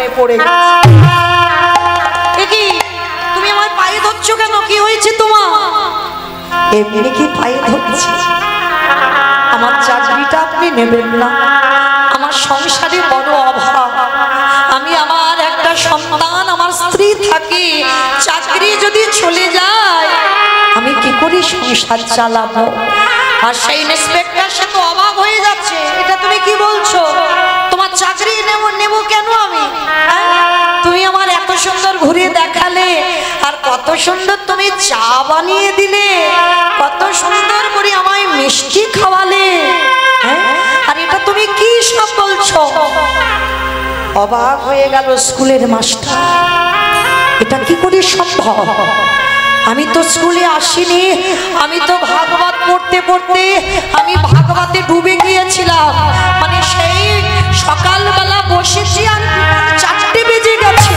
প্রেমে পড়ে গেছে। তুমি আমার পায়ে ধরছো কেন? কি হয়েছে তোমার? এমনি কি পায়ে ধরছি? আমার চাকরিটা আপনি নেবেন না? আমার সংসারে বড় অভাব। আমি আমার একটা সন্তান, আমার স্ত্রী থাকে, চাকরি যদি চলে যায় আমি কি করে সংসার চালাবো? আর সেই ইন্সপেক্টর সে তো অবাক হয়ে যাচ্ছে, এটা তুমি কি বলছো? তোমার চাকরি নেব কেন আমি? তুমি আমার এত সুন্দর ঘুরে দেখালে, আর কত সুন্দর তুমি চা বানিয়ে দিলে, কত সুন্দর করে আমায় মিষ্টি খাওয়ালে, আর এটা তুমি কি সব বলছো? অবাক হয়ে গেল স্কুলের মাস্টার, এটা কি করে সম্ভব? আমি তো স্কুলে আসিনি, আমি তো ভাগবত পড়তে পড়তে আমি ভাগবতে ডুবে গিয়েছিলাম। মানে সেই সকালবেলা বসেছি আর 4টে বেজে গেছে,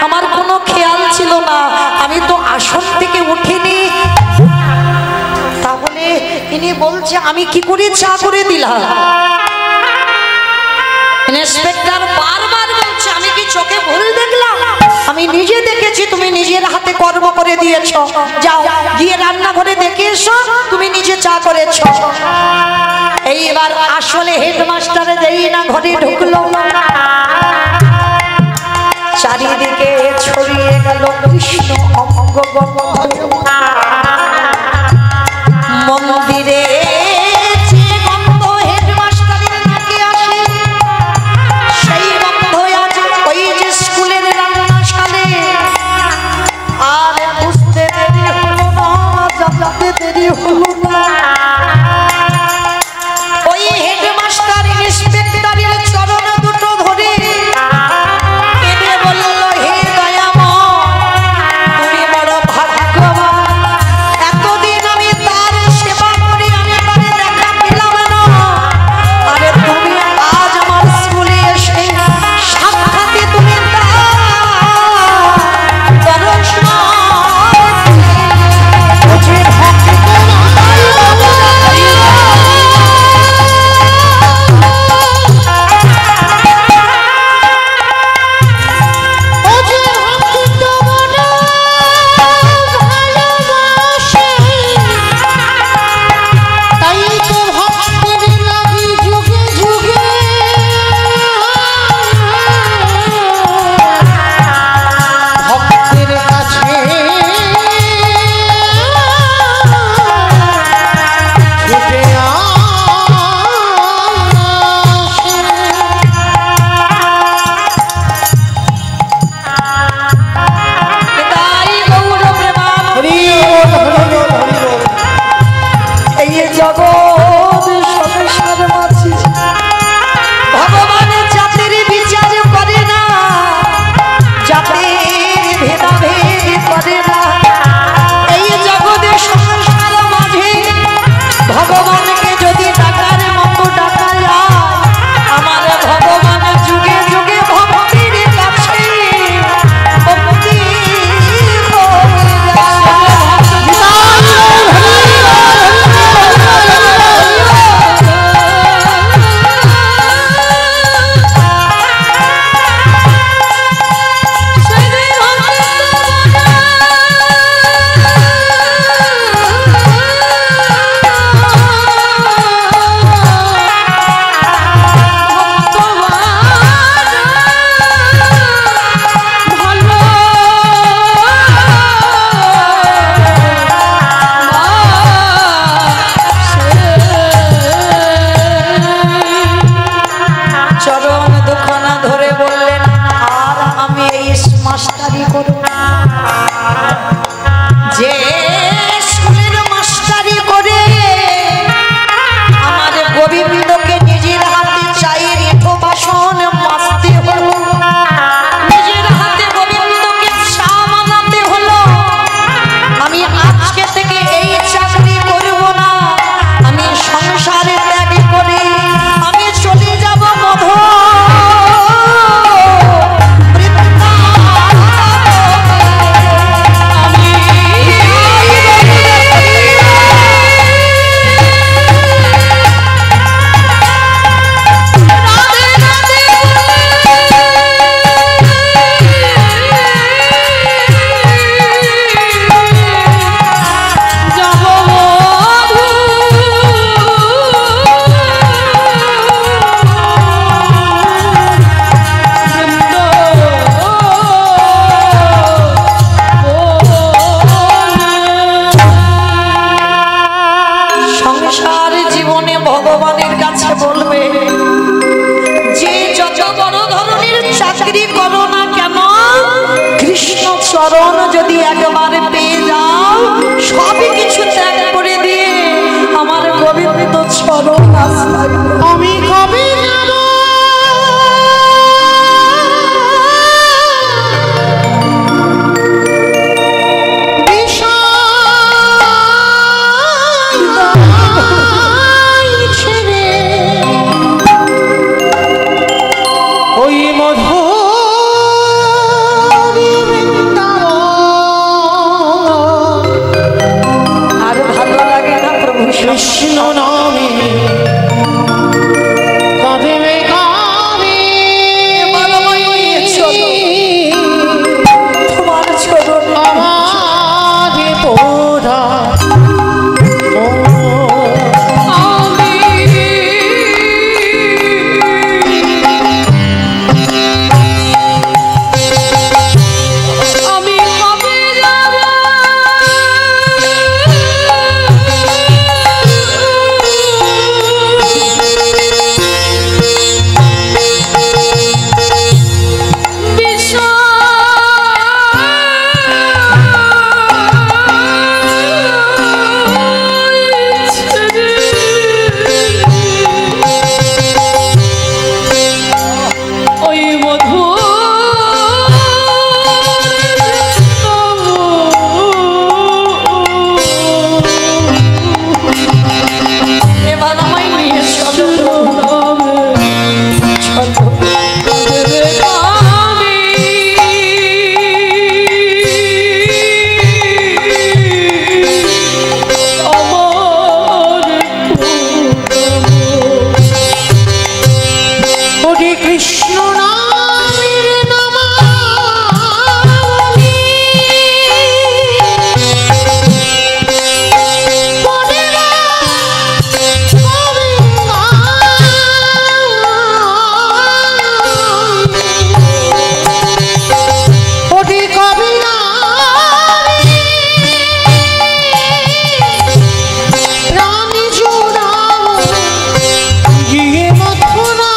আমার কোনো খেয়াল ছিল না, আমি তো আসন থেকে উঠিনি। তাহলে ইনি বলছে আমি কি করে চা করে দিলাম? ইন্সপেক্টর বারবার বলছে আমি কি চোখে ভুল দেখলাম? আমি নিজে দেখেছি, তুমি নিজের হাতে কর্ম করে দিয়েছ। যাও গিয়ে রান্নাঘরে দেখে এসো, তুমি নিজে চা করেছ। এইবার আসলে হেডমাস্টারে দেই না ঘরে ঢুকলো, চারিদিকে ছড়িয়ে গেল কৃষ্ণ অঙ্গ মন্দিরে। ওই হেডমাস্টার ইন্সপেক্টরের চরণ দুটো ধরে কেঁদে বলল, হে দয়াময়, তুমি বড় ভাগ্যবান, এতদিন আমি তার সেবা করে আমি চাকরি করো না কেন, কৃষ্ণ চরণ যদি একবার পেয়ে যাও, সবই কিছু ত্যাগ করে দিয়ে আমার গোবিন্দ চরণ আশ্রয় আমি কবে যাব কৃষ্ণ নামে কবে কবে তোমার চরণ আমার পোড়া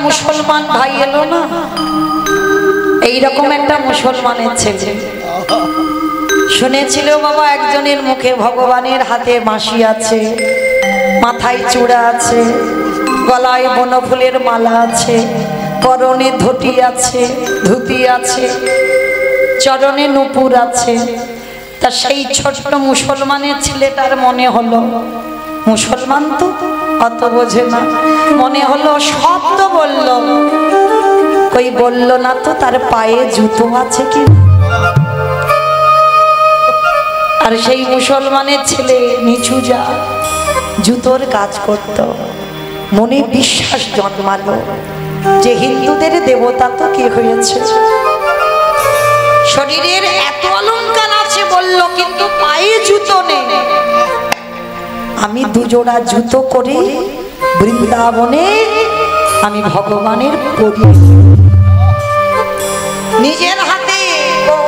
মুসলমান ভাই এলো না, এইরকম একটা মুসলমানের ছেলে শুনেছিল বাবা একজনের মুখে ভগবানের হাতে বাঁশি আছে, মাথায় চূড়া আছে, গলায় বনফুলের মালা আছে, পরনে ধুতি আছে, ধুতি আছে, চরণে নূপুর আছে। তা সেই ছোট্ট মুসলমানের ছেলেটার মনে হলো, মুসলমান তো অত বোঝে না, মনে হলো শব্দ বলল, ওই বলল না তো তার পায়ে জুতো আছে কি। আর সেই মুসলমানের ছেলে নিচু যা জুতোর কাজ করত, মনে বিশ্বাস জন্মালো যে হিন্দুদের দেবতা তো কি হয়েছে, শরীরের এত অলংকার আছে বলল কিন্তু পায়ে জুতো নেই। আমি দুজোড়া জুতো করে বৃন্দাবনে আমি ভগবানের পরি। নিজের হাতে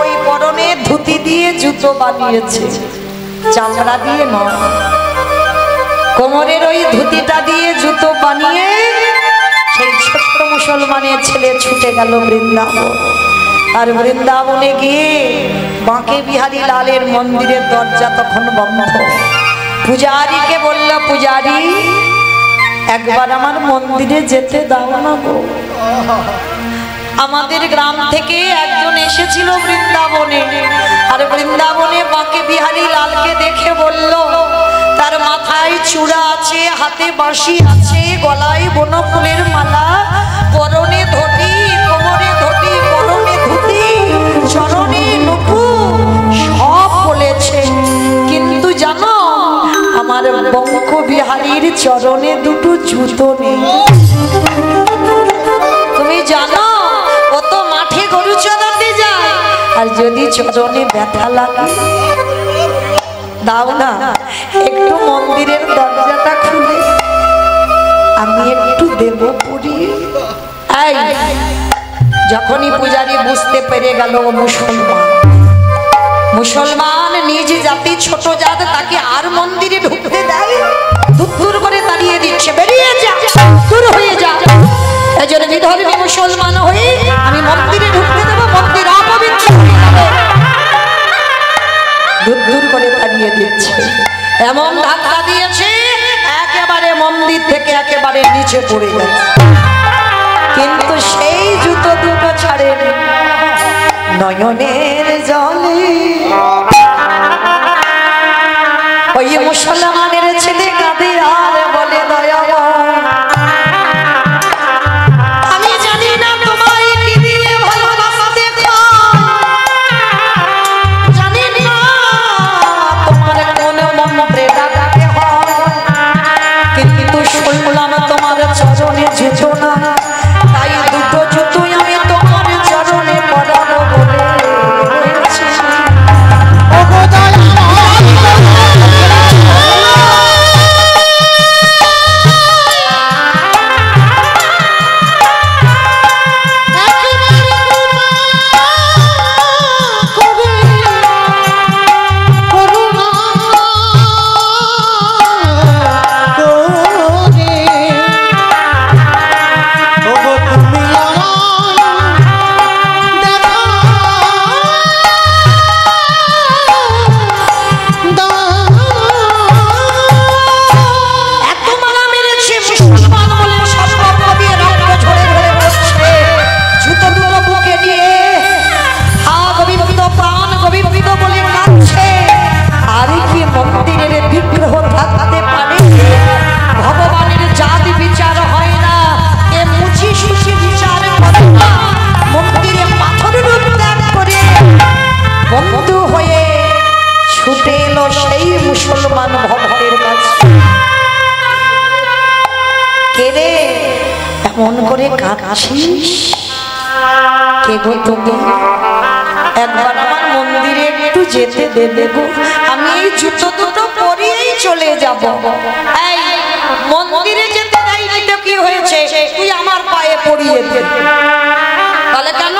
ওই পরনে ধুতি দিয়ে জুতো বানিয়েছে, চামড়া দিয়ে নয়। কোমরের ওই ধুতিটা দিয়ে জুতো বানিয়ে সেই ছোট্ট মুসলমানের ছেলে ছুটে গেল বৃন্দাবন। আর বৃন্দাবনে গিয়ে বাঁকে বিহারী লালের মন্দিরের দরজা তখন বন্ধ। পূজারীকে বলল, পূজারী একবার আমার মন্দিরে যেতে দাও না গো। আমাদের গ্রাম থেকে একজন এসেছিল বৃন্দাবনে, আর বৃন্দাবনে বাঁকে বিহারী লালকে দেখে বলল তার মাথায় চূড়া আছে, হাতে বাঁশি আছে, গলায় বনফুলের মালা, পরনে ধুতি, কোমরে ধুতি, পরনে ধুতি, চরণে নুপুর, সব বলেছে। কিন্তু জানো আমার বঙ্ক বিহারীর চরণে দুটো জুতো নেই। তুমি জানো ও তো মাঠে গরু চড়াতে যায়, আর যদি চরণে ব্যথা লাগে দাও না একটু মন্দিরের দরজাটা খুলে আমি একটু দেব পরিয়ে। যখনই পূজারী বুঝতে পেরে গেল মুসলমান নিজ জাতি ছোট জাত, তাকে আর মন্দিরে ঢুকতে দেয়, দূর করে তাড়িয়ে দিচ্ছে, বেরিয়ে যা, দূর হয়ে যা। এজন্য বিধর্মী মুসলমান হয়ে আমি মন্দিরে ঢুকতে দেবো, মন্দির অপবিত্র হয়ে যাবে, দূর করে তাড়িয়ে দিচ্ছে। এমন ধাক্কা দিয়েছে একেবারে মন্দির থেকে একেবারে নিচে পড়ে গেছে। কিন্তু সেই জুতো দুটো ছাড়ে নয়নের জলে ওই মুসলমানের ছেলে কাঁদে আর বলে দয়া আমি জানি না তোমায় কি দিয়ে ভালোবাসতে জানি না তোমার কোন মন্ত্রে ডাকাতে হয়, কিন্তু শুনলাম তোমার চরণে জুতো না, তাই দুটো জুতোই আমি তোমার চরণে পরাবো বলে মুসলমান ভক্তের কাছে। কে রে এমন করে কাঁদছিস? কে গো তুমি? একবার আমার মন্দিরে একটু যেতে দেবে গো, আমি এই জুতো দুটো পরিয়েই চলে যাব। এই মন্দিরে যেতে দেয়নি তো কি হয়েছে, তুই আমার পায়ে পরিয়ে দে। তাহলে কেন?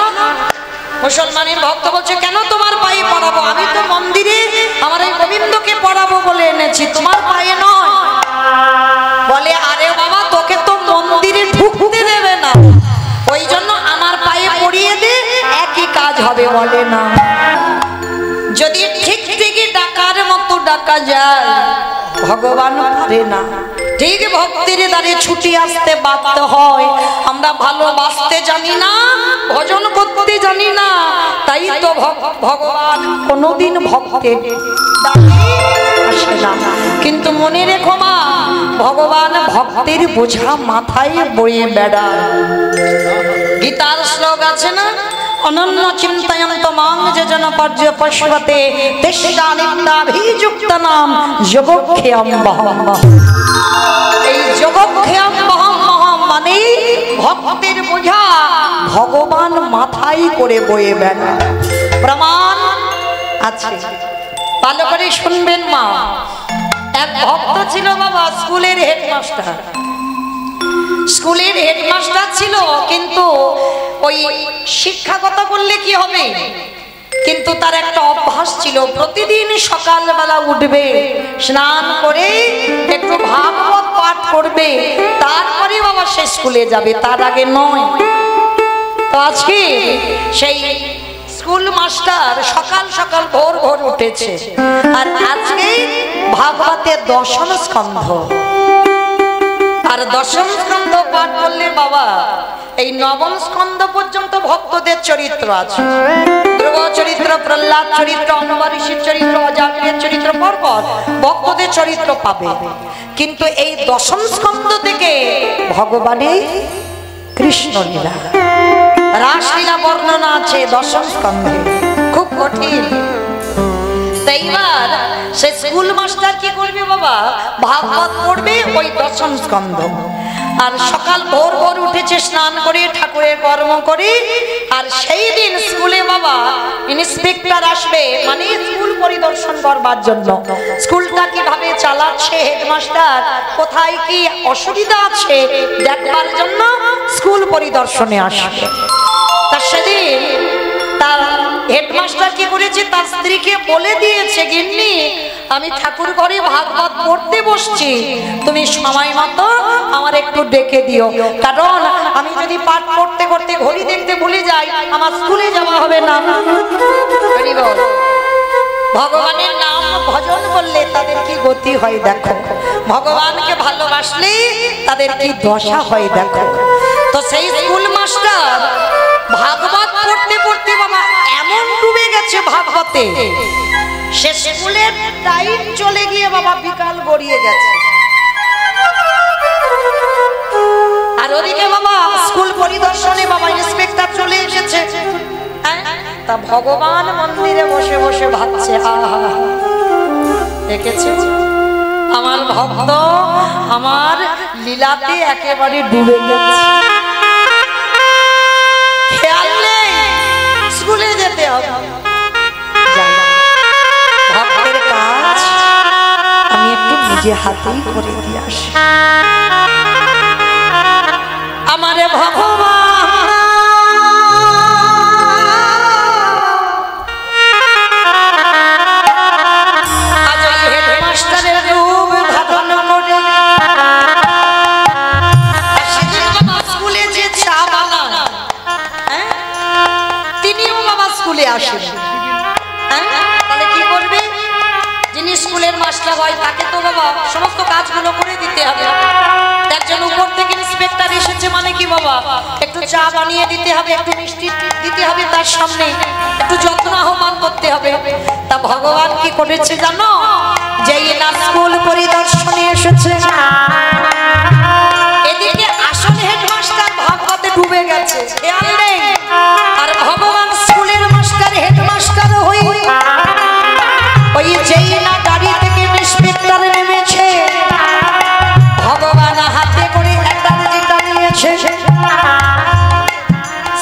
মুসলমানের ভক্ত বলছে কেন তোমার পায়ে পড়াবো? আমি তো মন্দিরে আমার এই গোবিন্দকে পড়াবো বলে এনেছি, তোমার পায়ে নয়। বলে আরে বাবা তোকে তো মন্দিরে ঢুকতে দেবে না, ওই জন্য আমার পায়ে পড়িয়ে দে, একই কাজ হবে। বলে না, যদি ঠিক ঠিকই ডাকার মতো ডাকা যায় ভগবান পারে না। ঠিক ভক্তির দ্বারে ছুটি আসতে বাধ্য হয়। আমরা ভালোবাসতে জানি না, ভজন করতে জানি না, তাই তো ভগবান কোনোদিন ভক্তের ডাকে আসে না। কিন্তু মনে রেখো মা, ভগবান ভক্তের বোঝা মাথায় বয়ে বেড়ায়। গীতার শ্লোক আছে না, অনন্য চিন্তয়ন্ত মাং যোজন পর্যপশ্বতে তেষ্টানিত্যাভিযুক্ত নাম যোগক্ষেয়ম বহম। এই যোগক্ষেয়ম বহম মানে ভক্তের বোঝা ভগবান মাথায় করে বয়ে বেড়ায়। প্রমাণ আছে, ভালো করে শুনবেন মা। এক ভক্ত ছিল বাবা, স্কুলের হেডমাস্টার। স্কুলের হেডমাস্টার ছিল, কিন্তু ওই শিক্ষাগত করলে কি হবে, কিন্তু তার একটা অভ্যাস ছিল, প্রতিদিন সকালবেলা উঠবে, স্নান করে একটু ভাগবত পাঠ করবে, তারপরে বাবা সে স্কুলে যাবে, তার আগে নয়। তো আজকে সেই স্কুল মাস্টার সকাল সকাল ভোর ভোর উঠেছে, আর আজকে ভাগবতের দশম স্কন্ধ, আর দশম স্কন্ধ পাঠ করলে বাবা এই নবম স্কন্ধ পর্যন্ত ভক্তদের চরিত্র আছে। ধ্রুব চরিত্র, প্রহ্লাদ চরিত্র, অম্বরীশের চরিত্র, অজামিলের চরিত্র, পরপর ভক্তদের চরিত্র পাবে। কিন্তু এই দশম স্কন্ধ থেকে ভগবানের কৃষ্ণ লীলা, রাসলীলা বর্ণনা আছে দশম স্কন্ধে, খুব কঠিন। এইবার সে স্কুল মাস্টার কি করবে বাবা, ভাগবত পড়বে ওই দশম স্কন্ধ, আর সকাল ভোর ভোর উঠেছে, স্নান করে ঠাকুরের কর্ম করে, আর সেই দিন স্কুলে বাবা ইন্সপেক্টর আসবে, মানে স্কুল পরিদর্শন করবার জন্য, স্কুলটা কিভাবে চালাচ্ছে হেডমাস্টার, কোথায় কি অসুবিধা আছে দেখবার জন্য স্কুল পরিদর্শনে আসবে। তা সেদিন তার হেডমাস্টার কি করেছে, তার স্ত্রীকে বলে দিয়েছে, গিন্নি আমি ঠাকুর ঘরে ভাগবত পড়তে বসছি, তুমি সময় মতো আমার একটু ডেকে দিও, কারণ আমি যদি পাঠ করতে করতে ঘড়ি দেখতে ভুলে যাই, আমার স্কুলে যাওয়া হবে না। ভগবানের নাম ভজন করলে তাদের কি গতি হয় দেখো, ভগবানকে ভালোবাসলে তাদের কি দশা হয় দেখো। তো সেই স্কুল মাস্টার ভাগবত পড়তে পড়তে বাবা এমন ডুবে গেছে ভাগবতে, সে স্কুলের টাইম চলে গিয়ে বাবা বিকাল গড়িয়ে গেছে, আর ওদিকে বাবা স্কুল পরিদর্শনে বাবা ইন্সপেক্টর চলে এসেছে। তা ভগবান মন্দিরে বসে বসে ভাবছে, দেখেছে আমার ভক্ত আমার লীলাতে একেবারে ডুবে গেছে, খেয়াল নেই স্কুলে যেতে হবে, ভক্তের কাজ আমি একটু নিজে হাতেই করে দিয়ে আসি। আমারে ভগবান আজ ওই হেডমাস্টারের রূপ ধারণ করে স্কুলে যে চা বানান, তিনিও বাবা স্কুলে আসেন। তাহলে কি করবে, যিনি স্কুলের মাস্টার হয় তাকে তো বাবা সমস্ত কাজগুলো করে দিতে হবে। একজন উপর থেকে ইন্সপেক্টর এসেছে মানে কি বাবা, একটু চা বানিয়ে দিতে হবে, একটু মিষ্টি দিতে হবে, তার সামনে একটু যত্ন আহ্বান করতে হবে। তা ভগবান কি করেছে জানো, যেই না স্কুল পরিদর্শনে এসেছে, এদিকে আসল হেডমাস্টার ভাগবতে ডুবে গেছে, খেয়াল নেই, আর ভগবান স্কুলের মাস্টার হেডমাস্টার হই, ওই যেই না গাড়ি থেকে ইন্সপেক্টর নেমেছে, ভগবান হাতে করে একটা যেটা নিয়েছে,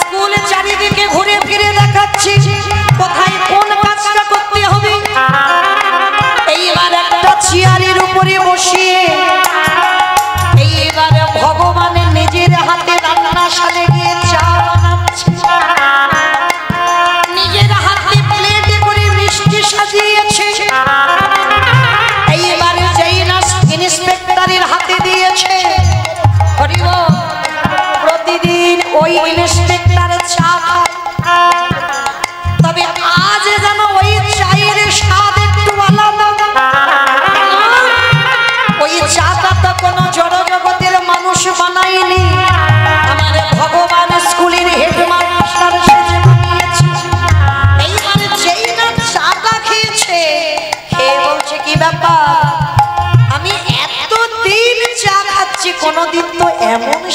স্কুলে চারিদিকে ঘুরে ফিরে দেখাচ্ছে কোথায় কোন কাজটা করতে হবে। এইবার একটা চেয়ারের উপরে বসিয়ে এইবার ভগবানের নিজের হাতে রান্নাশালে গিয়ে চা বানাচ্ছে।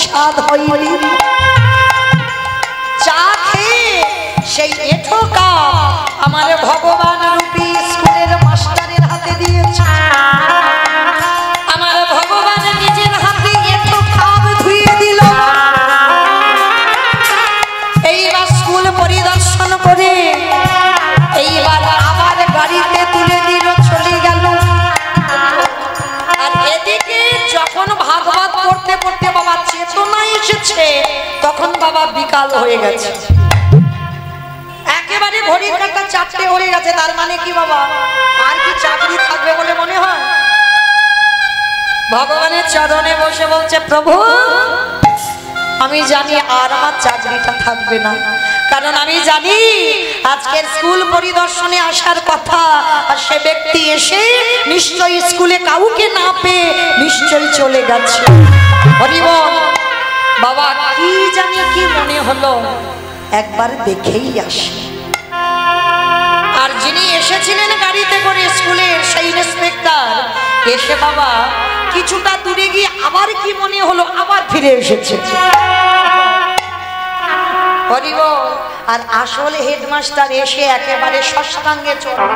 স্বাদ হয়নি। চা খেয়ে সেই এঁঠো কাপ আমার ভগবান রূপী স্কুলের মাস্টারের হাতে দিয়েছে। আমার ভগবান নিজের হাতে এঁঠো কাপ ধুয়ে দিল। এইবার স্কুল পরিদর্শন করে এইবার আবার গাড়িতে তুলে দিল, চলে গেল। আর এদিকে যখন ভাগবত পড়তে পড়তে বাবা চেতনা এসেছে, তখন বাবা বিকাল হয়ে গেছে, একেবারে ঘড়ির কাঁটা 4টে হয়ে গেছে। তার মানে কি বাবা, আর কি চাকরি থাকবে বলে মনে হয়? ভগবানের চরণে বসে বলছে, প্রভু আমি জানি আর আমার চাকরিটা থাকবে না, কারণ আমি জানি আজকের স্কুল পরিদর্শনে আসার কথা, আর সে ব্যক্তি এসে নিশ্চয়ই স্কুলে কাউকে না পেয়ে নিশ্চয়ই চলে গেছে। হরি বল। বাবা কি জানি কি মনে হলো, একবার দেখেই আসে। আর যিনি এসেছিলেন গাড়িতে করে স্কুলের সেই ইন্সপেক্টর এসে বাবা কিছুটা দূরে গিয়ে আবার কি মনে হলো, আবার ফিরে এসেছে। হরি বল। আর আসলে হেডমাস্টার এসে একেবারে ষষ্ঠাঙ্গে চলে।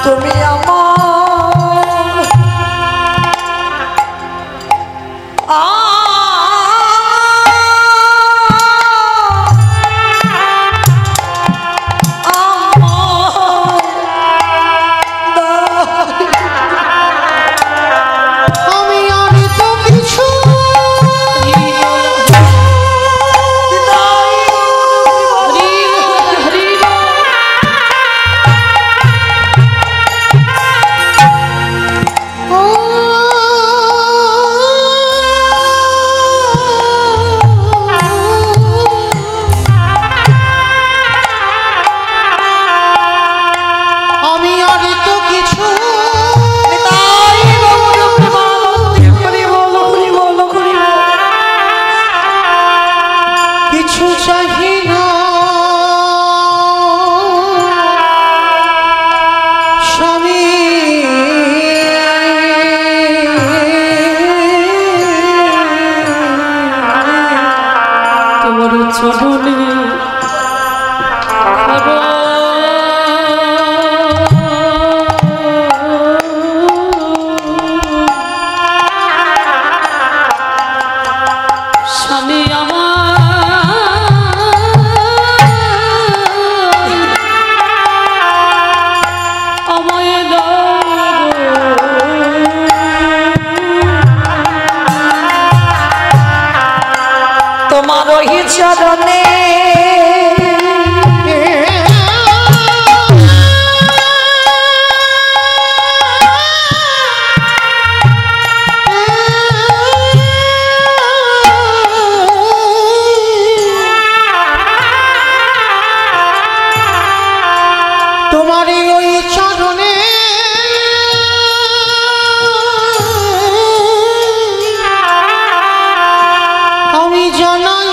তুমি চরণে তোমারই ওই চরণে আমি জানাই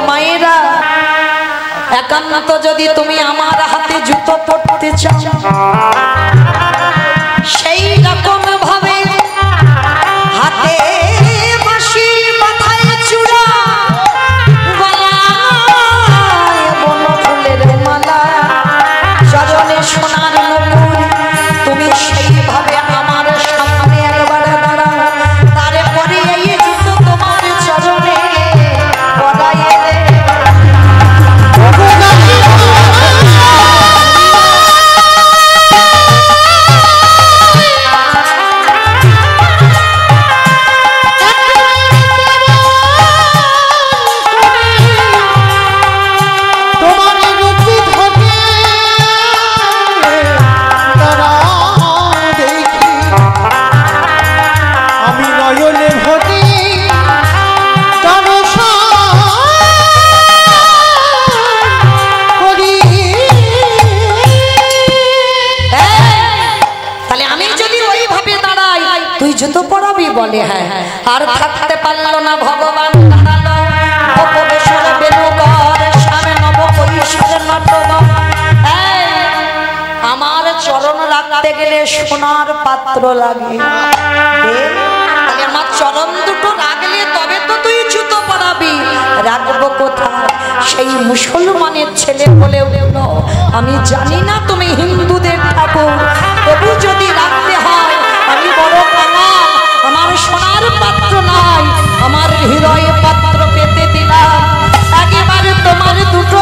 মায়েরা, একান্ত যদি তুমি আমার হাতে জুতো পড়তে চাও, সেই রকম ভাবে হাতে বাঁশি, মাথায় চূড়া, গলায় বনফুলের মালা, চরণে সোনার মুকুট, তুমি সেইভাবে আমার সামনে একবার দাঁড়াও, তারপরে এই জুতো তোমার চরণে পরাইয়ে দেব। জুতো পরাবি বলে, হ্যাঁ, আর থাকতে পারলো না ভগবান, আমার চরণ রাখতে গেলে সোনার পাত্র লাগে, আমার চরণ দুটো রাখলে তবে তো তুই জুতো পরাবি, রাখবো কোথায়? সেই মুসলমানের ছেলে বলে উঠল, আমি জানি না তুমি হিন্দুদের ঠাকুর, তবু যদি রাখতে হয় আমি বড় কাঙাল, আমার সোনার পাত্র নাই, আমার হৃদয়ে পাত্র পেতে দিলাম, একেবারে তোমার দুটো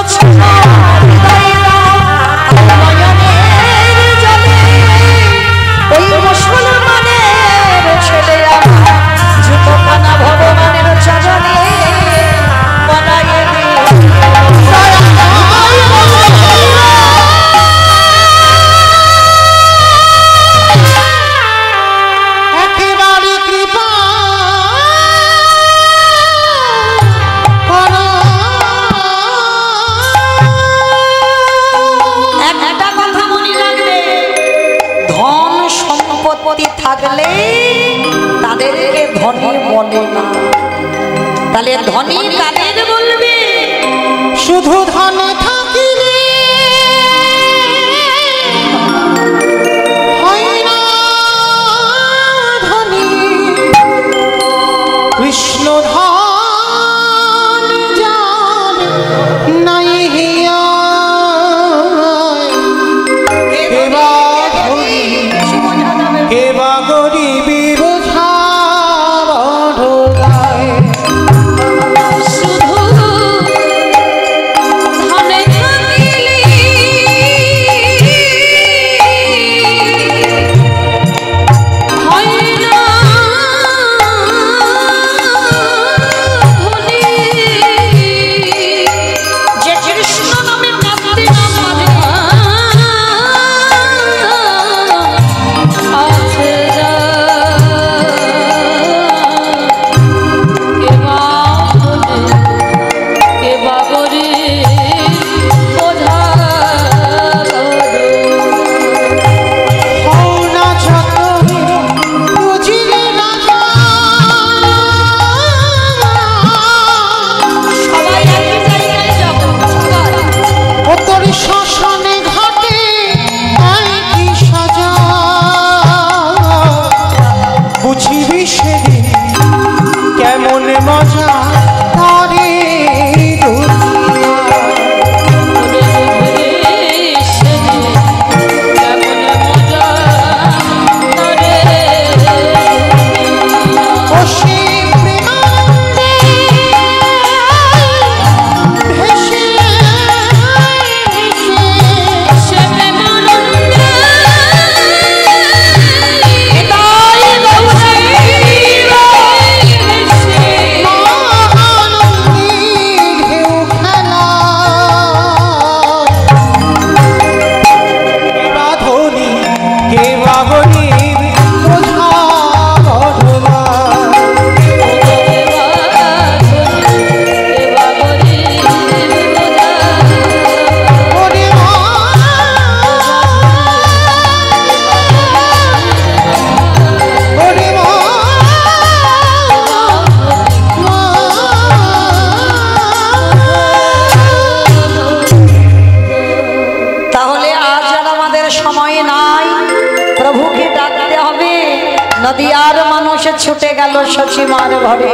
ওই মুসলমানের ছেলে আমার জুতো পানা ভগবানের চরণে পরাইয়ে দিই। থাকলে তাদেরকে ধনী বলে না, তাহলে ধনী কাদের বলবে? শুধু ধনে থাকিলে হয় না ধনী, কৃষ্ণ ধন জান নাই হিয়া, কেবা গরিবী বোঝা বড় শুধু ধনে থাকি নদী আর মানুষ ছুটে গেল সচিমার ঘরে,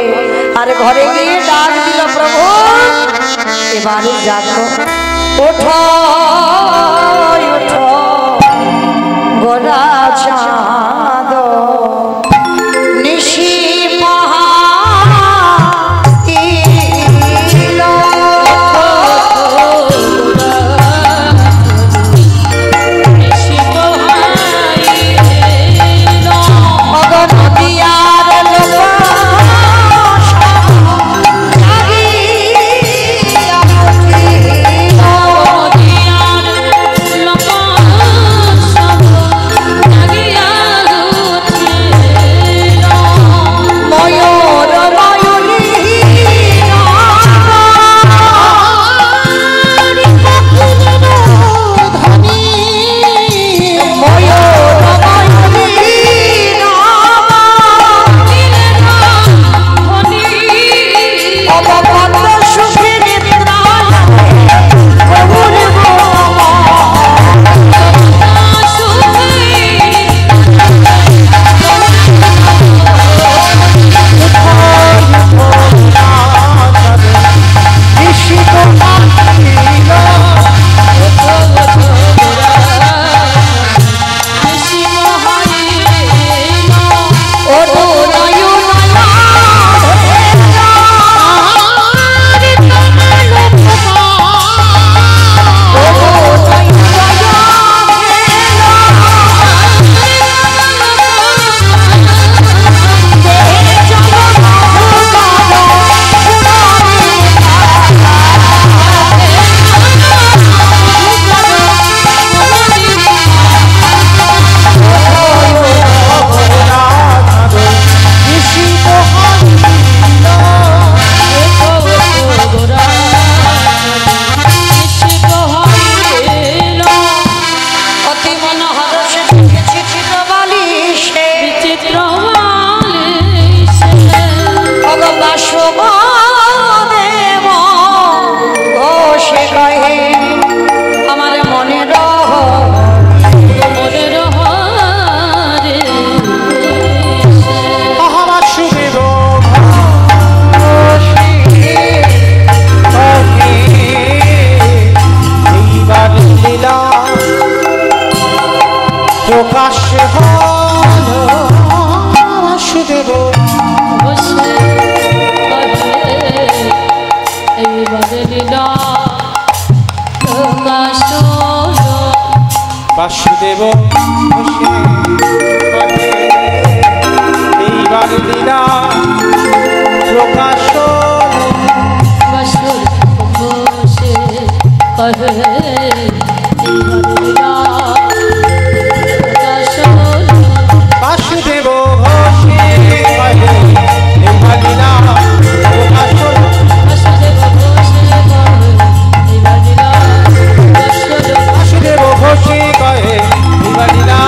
আর ঘরে গিয়ে ডাক দিল, প্রভু এবারে জাগো, ওঠো ওঠো গোরা চাঁদ, নিশি প্রকাশ হলো বাসুদেব, বাসুদেব এইবার লীলা প্রকাশ বাসুদেব ঘোষে এইবার লীলা প্রকাশ বাসুদেব ঘোষে কহে এইবার লীলা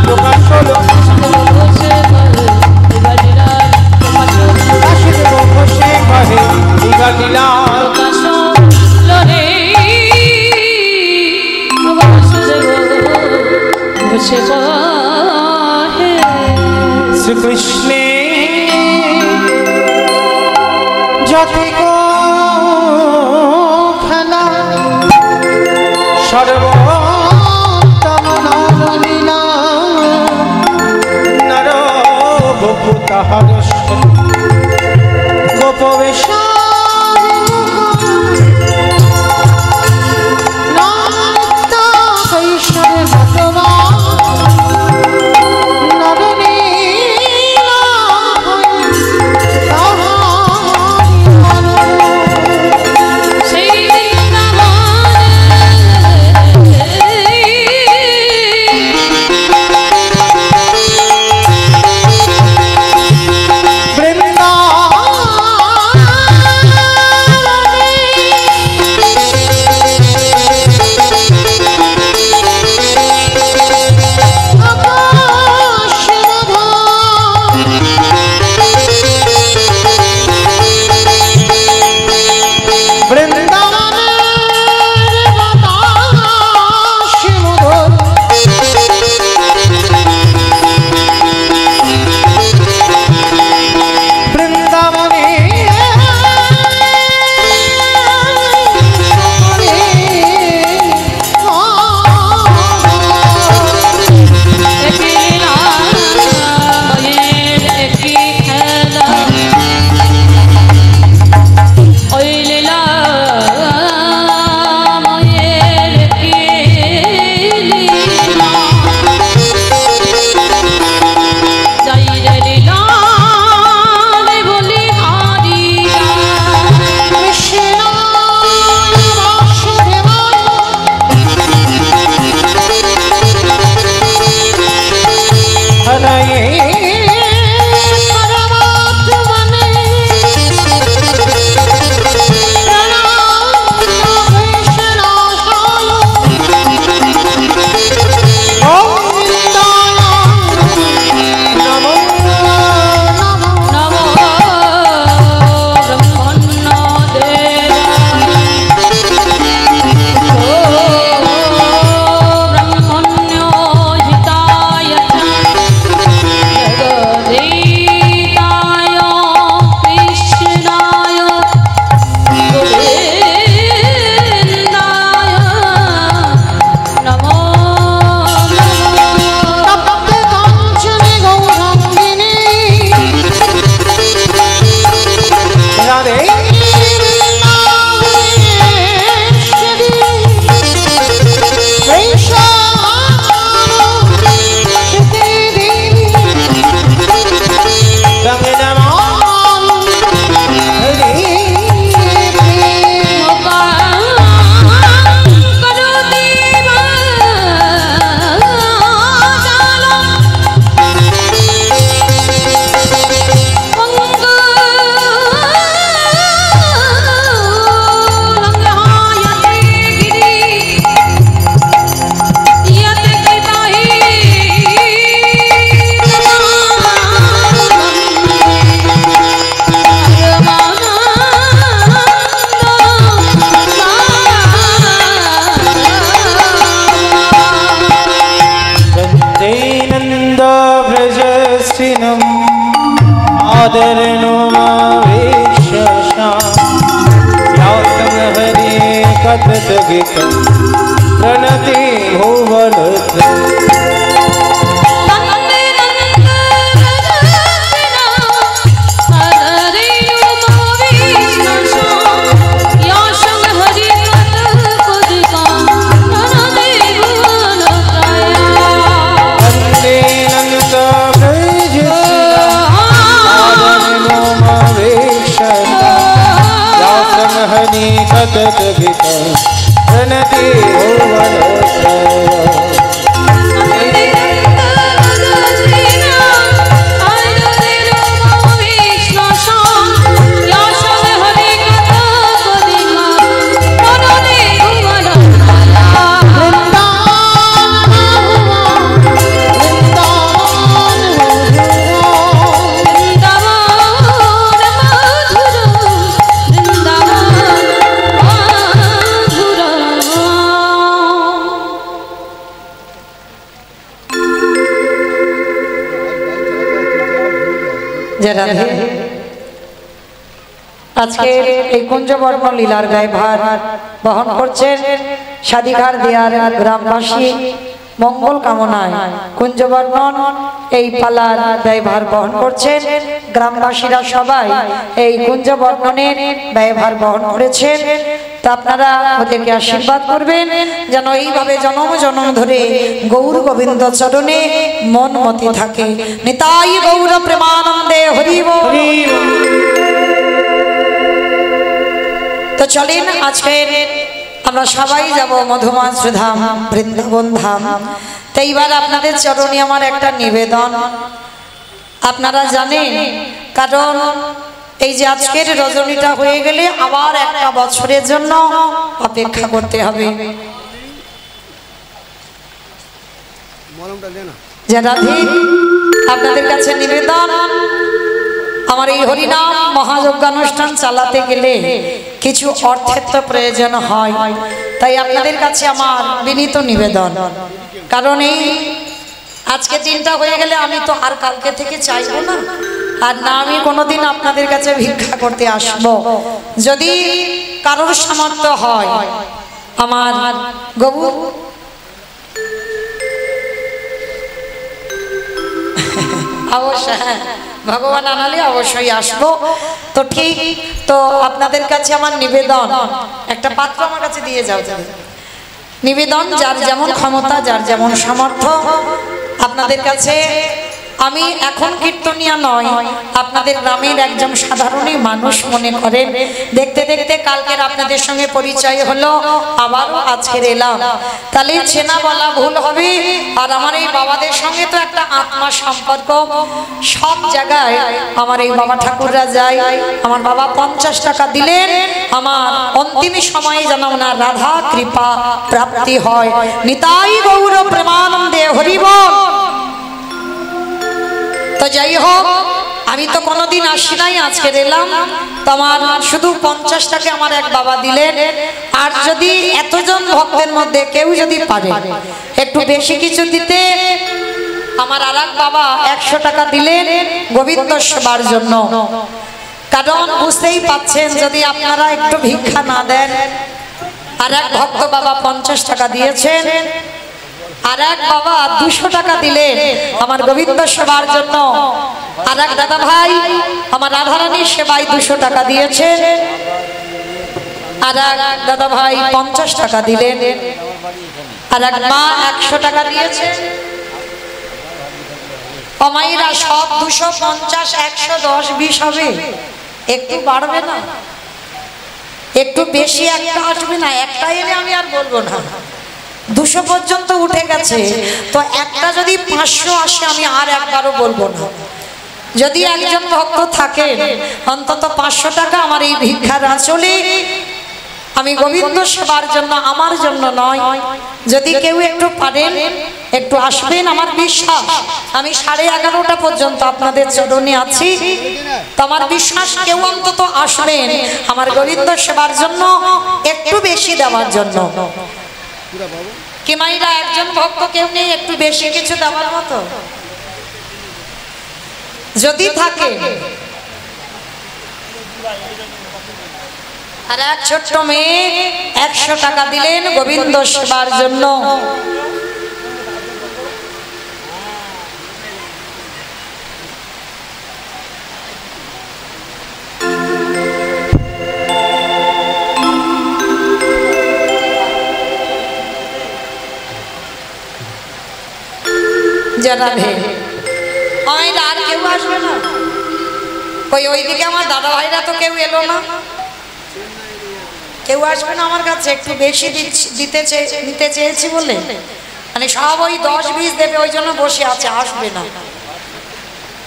প্রকাশ হলো, বাসুদেব ঘোষে কহে এইবার লীলা শ্রীকৃষ্ণে যতি গো খেলা সর্বোত্তম নরলীলা, নর বপু তাহার গোপবেশ कथत गीत प्रणति भुवन कथत गीत प्रणति भुवन আজকে এই কুঞ্জবর্ণ লীলার ব্যয়ভার বহন করছেন সাদিঘাট দেয়ার গ্রামবাসী মঙ্গল কামনায় কুঞ্জবর্ণন এই পালার ব্যয়ভার বহন করছেন গ্রামবাসীরা সবাই এই কুঞ্জবর্ণনের ব্যয়ভার বহন করেছেন তা আপনারা ওদেরকে আশীর্বাদ করবেন যেন এইভাবে জনম জনম ধরে গৌর গোবিন্দ চরণে মন মতি থাকে নিতাই গৌর প্রেমানন্দে হরি বল। তো চলেন আজকে আমরা সবাই যাব মধুমাছ ধাম বৃন্দাবন ধাম। তো এইবার আপনাদের চরণে আমার একটা নিবেদন, আপনারা জানেন কারণ এই যে আজকের রজনীটা হয়ে গেলে আবার একটা বছরের জন্য অপেক্ষা করতে হবে। আপনাদের কাছে নিবেদন, আমার এই হরিনাম মহাযজ্ঞানুষ্ঠান চালাতে গেলে কিছু অর্থের তো প্রয়োজন হয়, তাই আপনাদের কাছে আমার বিনীত নিবেদন, কারণ এই আজকে দিনটা হয়ে গেলে আমি তো আর কালকে থেকে চাইবো না, আর না আমি কোনোদিন আপনাদের কাছে ভিক্ষা করতে আসব। যদি কারোর সামর্থ্য হয় আমার গবু অবশ্যই, হ্যাঁ ভগবান আনালে অবশ্যই আসবো। তো ঠিক, তো আপনাদের কাছে আমার নিবেদন, একটা পাত্র আমার কাছে দিয়ে যাও। নিবেদন, যার যেমন ক্ষমতা, যার যেমন সামর্থ্য, আপনাদের কাছে আমি এখন কীর্তনিয়া নয়, আপনাদের গ্রামের একজন সাধারণই মানুষ মনে করেন। দেখতে দেখতে কালকের আপনাদের সঙ্গে পরিচয় হলো, আবারও আজকের এলাম, তাহলে চেনা বলা ভুল হবে। আর আমার এই বাবাদের সঙ্গে তো একটা আত্মা সম্পর্ক, সব জায়গায় আমার এই বাবা ঠাকুররা যায়। আমার বাবা 50 টাকা দিলেন, আমার অন্তিম সময়ে যেন ওনার রাধা কৃপা প্রাপ্তি হয়। নিতাই গৌর প্রেমানন্দে হরি বল। তো যাই হোক, আমি তো কোনোদিন আসি নাই, আজকে এলাম। তো আমার শুধু 50 টাকা আমার এক বাবা দিলেন। আর যদি এতজন ভক্তের মধ্যে কেউ যদি পারে একটু বেশি কিছু দিতে, আমার আর এক বাবা 100 টাকা দিলেন গোবিন্দ সেবার জন্য। কারণ বুঝতেই পাচ্ছেন, যদি আপনারা একটু ভিক্ষা না দেন, আর এক ভক্ত বাবা 50 টাকা দিয়েছেন, আর এক বাবা 200 টাকা দিলেন আমার গোবিন্দ সেবার জন্য। আর এক দাদা ভাই আমার রাধারানীর সেবায় 200 টাকা দিয়েছেন, আর এক দাদা ভাই 50 টাকা দিলেন, আর এক মা 100 টাকা দিয়েছে। অমাইরা সব 250, 110, 20 হবে, একটু বাড়বে না? একটু বেশি একটা আসবে না? একটা এলে আমি আর বলবো না, 200 পর্যন্ত উঠে গেছে। তো একটা যদি 500 আসে আমি আর একবারও বলবো না। যদি একজন ভক্ত থাকে অন্তত 500 টাকা আমার এই ভিক্ষার আঁচলে আমি গোবিন্দ সেবার জন্য, আমার জন্য নয়, যদি কেউ একটু পারেন একটু আসবেন। আমার বিশ্বাস আমি 11:30টা পর্যন্ত আপনাদের চরণে আছি, তো আমার বিশ্বাস কেউ অন্তত আসবেন আমার গোবিন্দ সেবার জন্য, একটু বেশি দেওয়ার জন্য। কি মাইরা একজন ভক্ত কেউ নেই একটু বেশি কিছু দেওয়ার মতো? যদি থাকে আর এক ছোট্ট মেয়ে 100 টাকা দিলেন গোবিন্দ সেবার জন্য। জানাবে আর কেউ আসবে না? ওইদিকে আমার দাদা ভাইরা তো কেউ এলো না, কেউ আসবে না আমার কাছে। একটু বেশি নিতে চেয়েছি বলে মানে সব ওই 10-20 দেবে, ওই জন্য বসে আছে, আসবে না।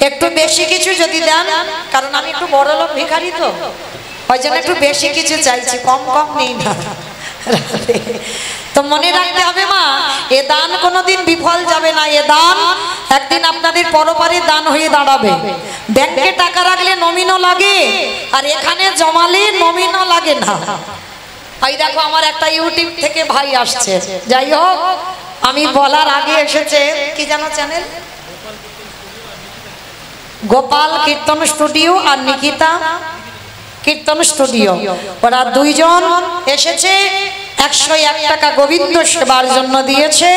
একটু বেশি কিছু যদি দেন, কারণ আমি একটু বড় লোক ভিখারি তো, ওই জন্য একটু বেশি কিছু চাইছি, কম কম নেই না। তো মনে রাখতে হবে মা, এ দান কোনোদিন বিফল যাবে না। এ দান একদিন আপনাদের পরপারে দান হয়ে দাঁড়াবে। ব্যাংকে টাকা রাখলে নমিনও লাগে, আর এখানে জমালে নমিনও লাগে না। এই দেখো আমার একটা ইউটিউব থেকে ভাই আসছে, যাই হোক আমি বলার আগে এসেছে, কি জানো চ্যানেল? গোপাল কীর্তন স্টুডিও আর নিকিতা কীর্তন স্টুডিও, ওরা দুইজন এসেছে 101 টাকা গোবিন্দ সেবার জন্য দিয়েছে।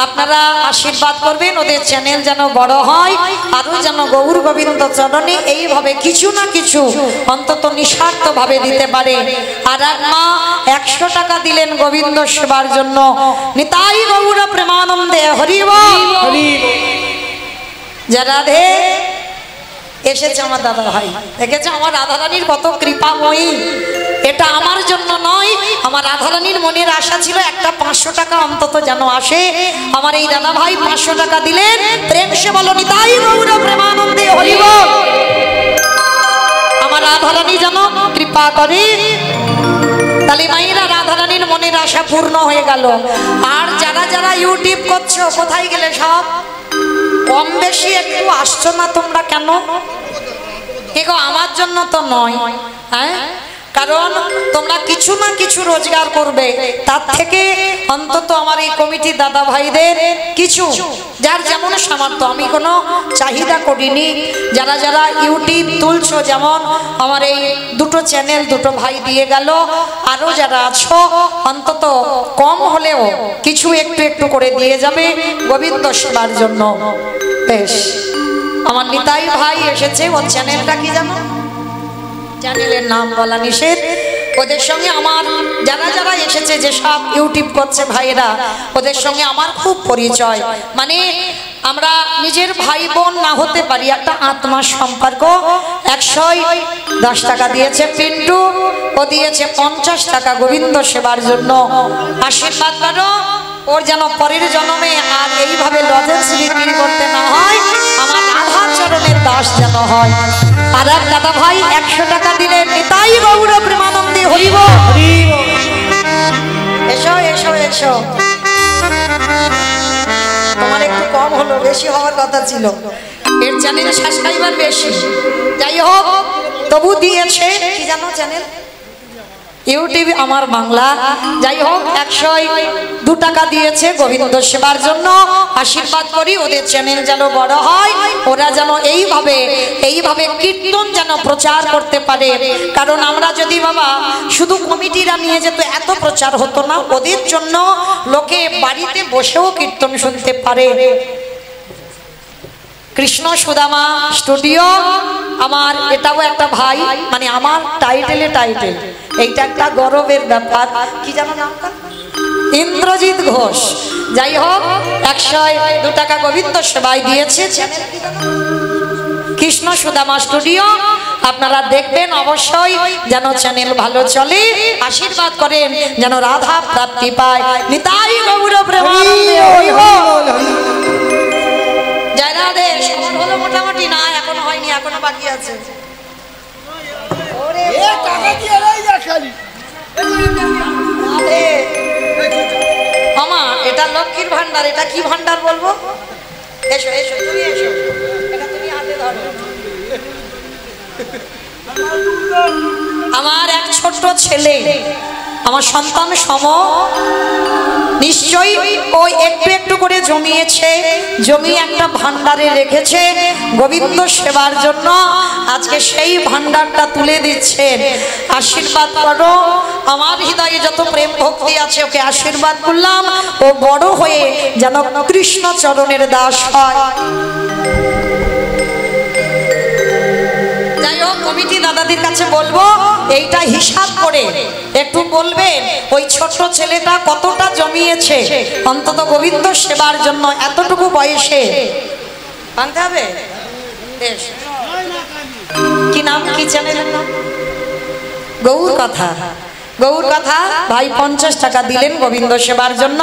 আপনারা আশীর্বাদ করবেন, ওদের চ্যানেল যেন বড় হয়, আরো যেন গৌর গোবিন্দ চরণে এইভাবে কিছু না কিছু অন্তত নিঃস্বার্থ ভাবে দিতে পারে। আর এক মা 100 টাকা দিলেন গোবিন্দ সেবার জন্য। নিতাই গৌর প্রেমানন্দে হরি বল। জয় রাধে। এসেছে আমার দাদা ভাই, দেখেছে আমার রাধারানীর কত কৃপাময়ী। এটা আমার জন্য নয়, আমার রাধারানীর মনের আশা ছিল একটা 500 টাকা অন্তত যেন আসে। আমার এই দাদা ভাই 500 টাকা দিলেন। প্রেম সে বলো নিতাই গৌর প্রেমানন্দে হরি বল। আমার রাধারানী যেন কৃপা করে। তাহলে মায়েরা রাধারানীর মনের আশা পূর্ণ হয়ে গেল। আর যারা যারা ইউটিউব করছো, কোথায় গেলে সব? কম বেশি একটু আসছো না তোমরা কেন? দেখো আমার জন্য তো নয়, হ্যাঁ, কারণ তোমরা কিছু না কিছু রোজগার করবে, তার থেকে অন্তত আমার এই কমিটির দাদা ভাইদের কিছু যার যেমন সামর্থ্য, আমি কোনো চাহিদা করিনি। যারা যারা ইউটিউব তুলছো, যেমন আমার এই দুটো চ্যানেল দুটো ভাই দিয়ে গেল, আরও যারা আছো অন্তত কম হলেও কিছু একটু একটু করে দিয়ে যাবে গোবিন্দ সেবার জন্য। বেশ, আমার নিতাই ভাই এসেছে, ওর চ্যানেলটা কি জানো? চ্যানেলের নাম বলা নিষেধ। ওদের সঙ্গে আমার যারা যারা এসেছে, যে সব ইউটিউব করছে ভাইয়েরা, ওদের সঙ্গে আমার খুব পরিচয়। মানে আমরা নিজের ভাই বোন না হতে পারি, একটা আত্মার সম্পর্ক। 110 টাকা দিয়েছে পিন্টু, ও দিয়েছে 50 টাকা গোবিন্দ সেবার জন্য। আশীর্বাদ করো ওর যেন পরের জন্মে আর এইভাবে লজেন্স বিক্রি করতে না হয়, আমার রাধার চরণের দাস যেন হয়। আর এক দাদা ভাই 100 টাকা দিলেন। নিতাই গৌর প্রেমানন্দে হরি বল। এসো এসো এসো। তোমার একটু কম হলো, বেশি হওয়ার কথা ছিল। এর চ্যানেল সাবস্ক্রাইবার বেশি, যাই হোক তবু দিয়েছে। কি জানো চ্যানেল? ইউটিউব আমার বাংলা। যাই হোক 102 টাকা দিয়েছে গোবিন্দ সেবার জন্য। আশীর্বাদ করি ওদের চ্যানেল যেন বড় হয়, ওরা যেন এইভাবে কীর্তন যেন প্রচার করতে পারে। কারণ আমরা যদি বাবা শুধু কমিটিরা নিয়ে যেত, এত প্রচার হতো না। ওদের জন্য লোকে বাড়িতে বসেও কীর্তন শুনতে পারে। কৃষ্ণ সুদামা স্টুডিও আমার, এটাও একটা ভাই, মানে আমার টাইটেলে টাইটেল, এইটা একটা গৌরবের ব্যাপার। কি জানো নামটা? ইন্দ্রজিৎ ঘোষ। যাই হোক 102 টাকা গোবিন্দ সেবায় দিয়েছে। কৃষ্ণ সুদামা স্টুডিও আপনারা দেখবেন অবশ্যই, যেন চ্যানেল ভালো চলে। আশীর্বাদ করেন যেন রাধা প্রাপ্তি পায়। নিতাই গৌর প্রেমানন্দে হরি বল। জয় রাধে। সবার হলো মোটামুটি, না এখনো হয়নি, এখনো বাকি আছে। আমা এটা লক্ষ্মীর ভান্ডার। এটা কি ভান্ডার বলবো? এসো এসো, তুমি এসো, এটা তুমি হাতে ধরো। আমার এক ছোট্ট ছেলে আমার সন্তান সম নিশ্চয়ই ওই একটু একটু করে জমিয়েছে, জমি একটা ভান্ডারে রেখেছে গোবিন্দ সেবার জন্য। আজকে সেই ভান্ডারটা তুলে দিচ্ছেন। আশীর্বাদ করো, আমার হৃদয়ে যত প্রেম ভক্তি আছে ওকে আশীর্বাদ করলাম, ও বড় হয়ে যেন কৃষ্ণ চরণের দাস হয়। যাই হোক, কমিটি দাদাদের কাছে বলবো এইটা হিসাব করে একটু বলবেন ওই ছোট ছেলেটা কতটা জমিয়েছে অন্তত গোবিন্দ সেবার জন্য এতটুকু বয়সে। জানতে হবে। বেশ, কি নাম, কি চ্যানেলের নাম? গৌর কথা। গৌর কথা ভাই 50 টাকা দিলেন গোবিন্দ সেবার জন্য।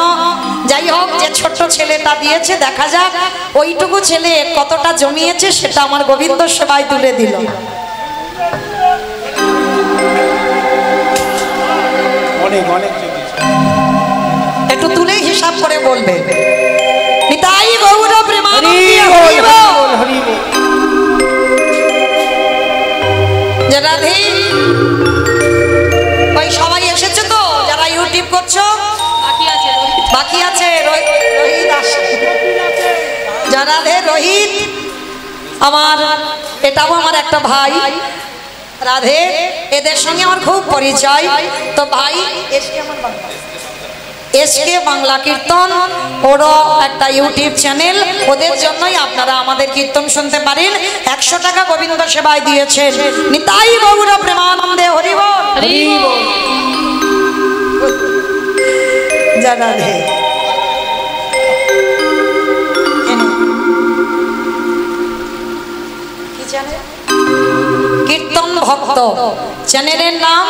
যাই হোক, যে ছোট্ট ছেলেটা দিয়েছে দেখা যাক ওইটুকু ছেলে কতটা জমিয়েছে সেটা আমার গোবিন্দ সেবায় তুলে দিল। একটু তুলে হিসাব করে বলবে। নিতাই গৌর প্রেমানন্দে হরি বল। রাধে, ওই সবাই এসেছে তো যারা ইউটিউব করছো? বাকি আছে রোহিত আসে। রাধে, রোহিত আমার, এটাও আমার একটা ভাই। রাধে, এদের সঙ্গে আমার খুব পরিচয়। তো ভাই এসকে বাংলা কীর্তন, ওরও একটা ইউটিউব চ্যানেল, ওদের জন্যই আপনারা আমাদের কীর্তন শুনতে পারেন। 100 টাকা গোবিন্দ সেবায় দিয়েছেন। নিতাই গৌর প্রেমানন্দে হরি বল। রাধে, কি চ্যানেল? কীর্তন ভক্ত চ্যানেলের নাম।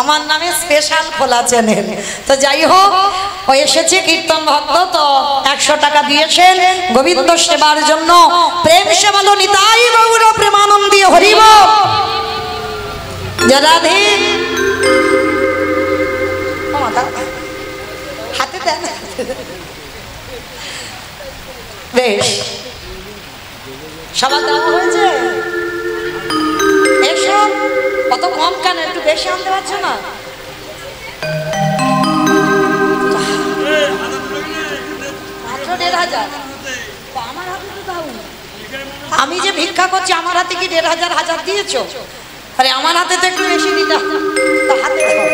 আমার নামে স্পেশাল খোলা চ্যানেল। তো যাই হোক, ও এসেছে কীর্তন ভক্ত, তো 100 টাকা দিয়েছেন গোবিন্দ সেবার জন্য। প্রেম সে বলো নিতাই গৌর প্রেমানন্দে হরি বল। রাধে, হাতে দেন। বেশ, সবার দেওয়া হয়েছে। এসো, কত কম কেন, একটু বেশি আনতে পারছো না? মাত্র 1500। আমার হাতে তো দাও। আমি যে ভিক্ষা করছি আমার হাতে কি 1500 দিয়েছো? আরে আমার হাতে তো একটু বেশি দিতাম। হাতে দাও।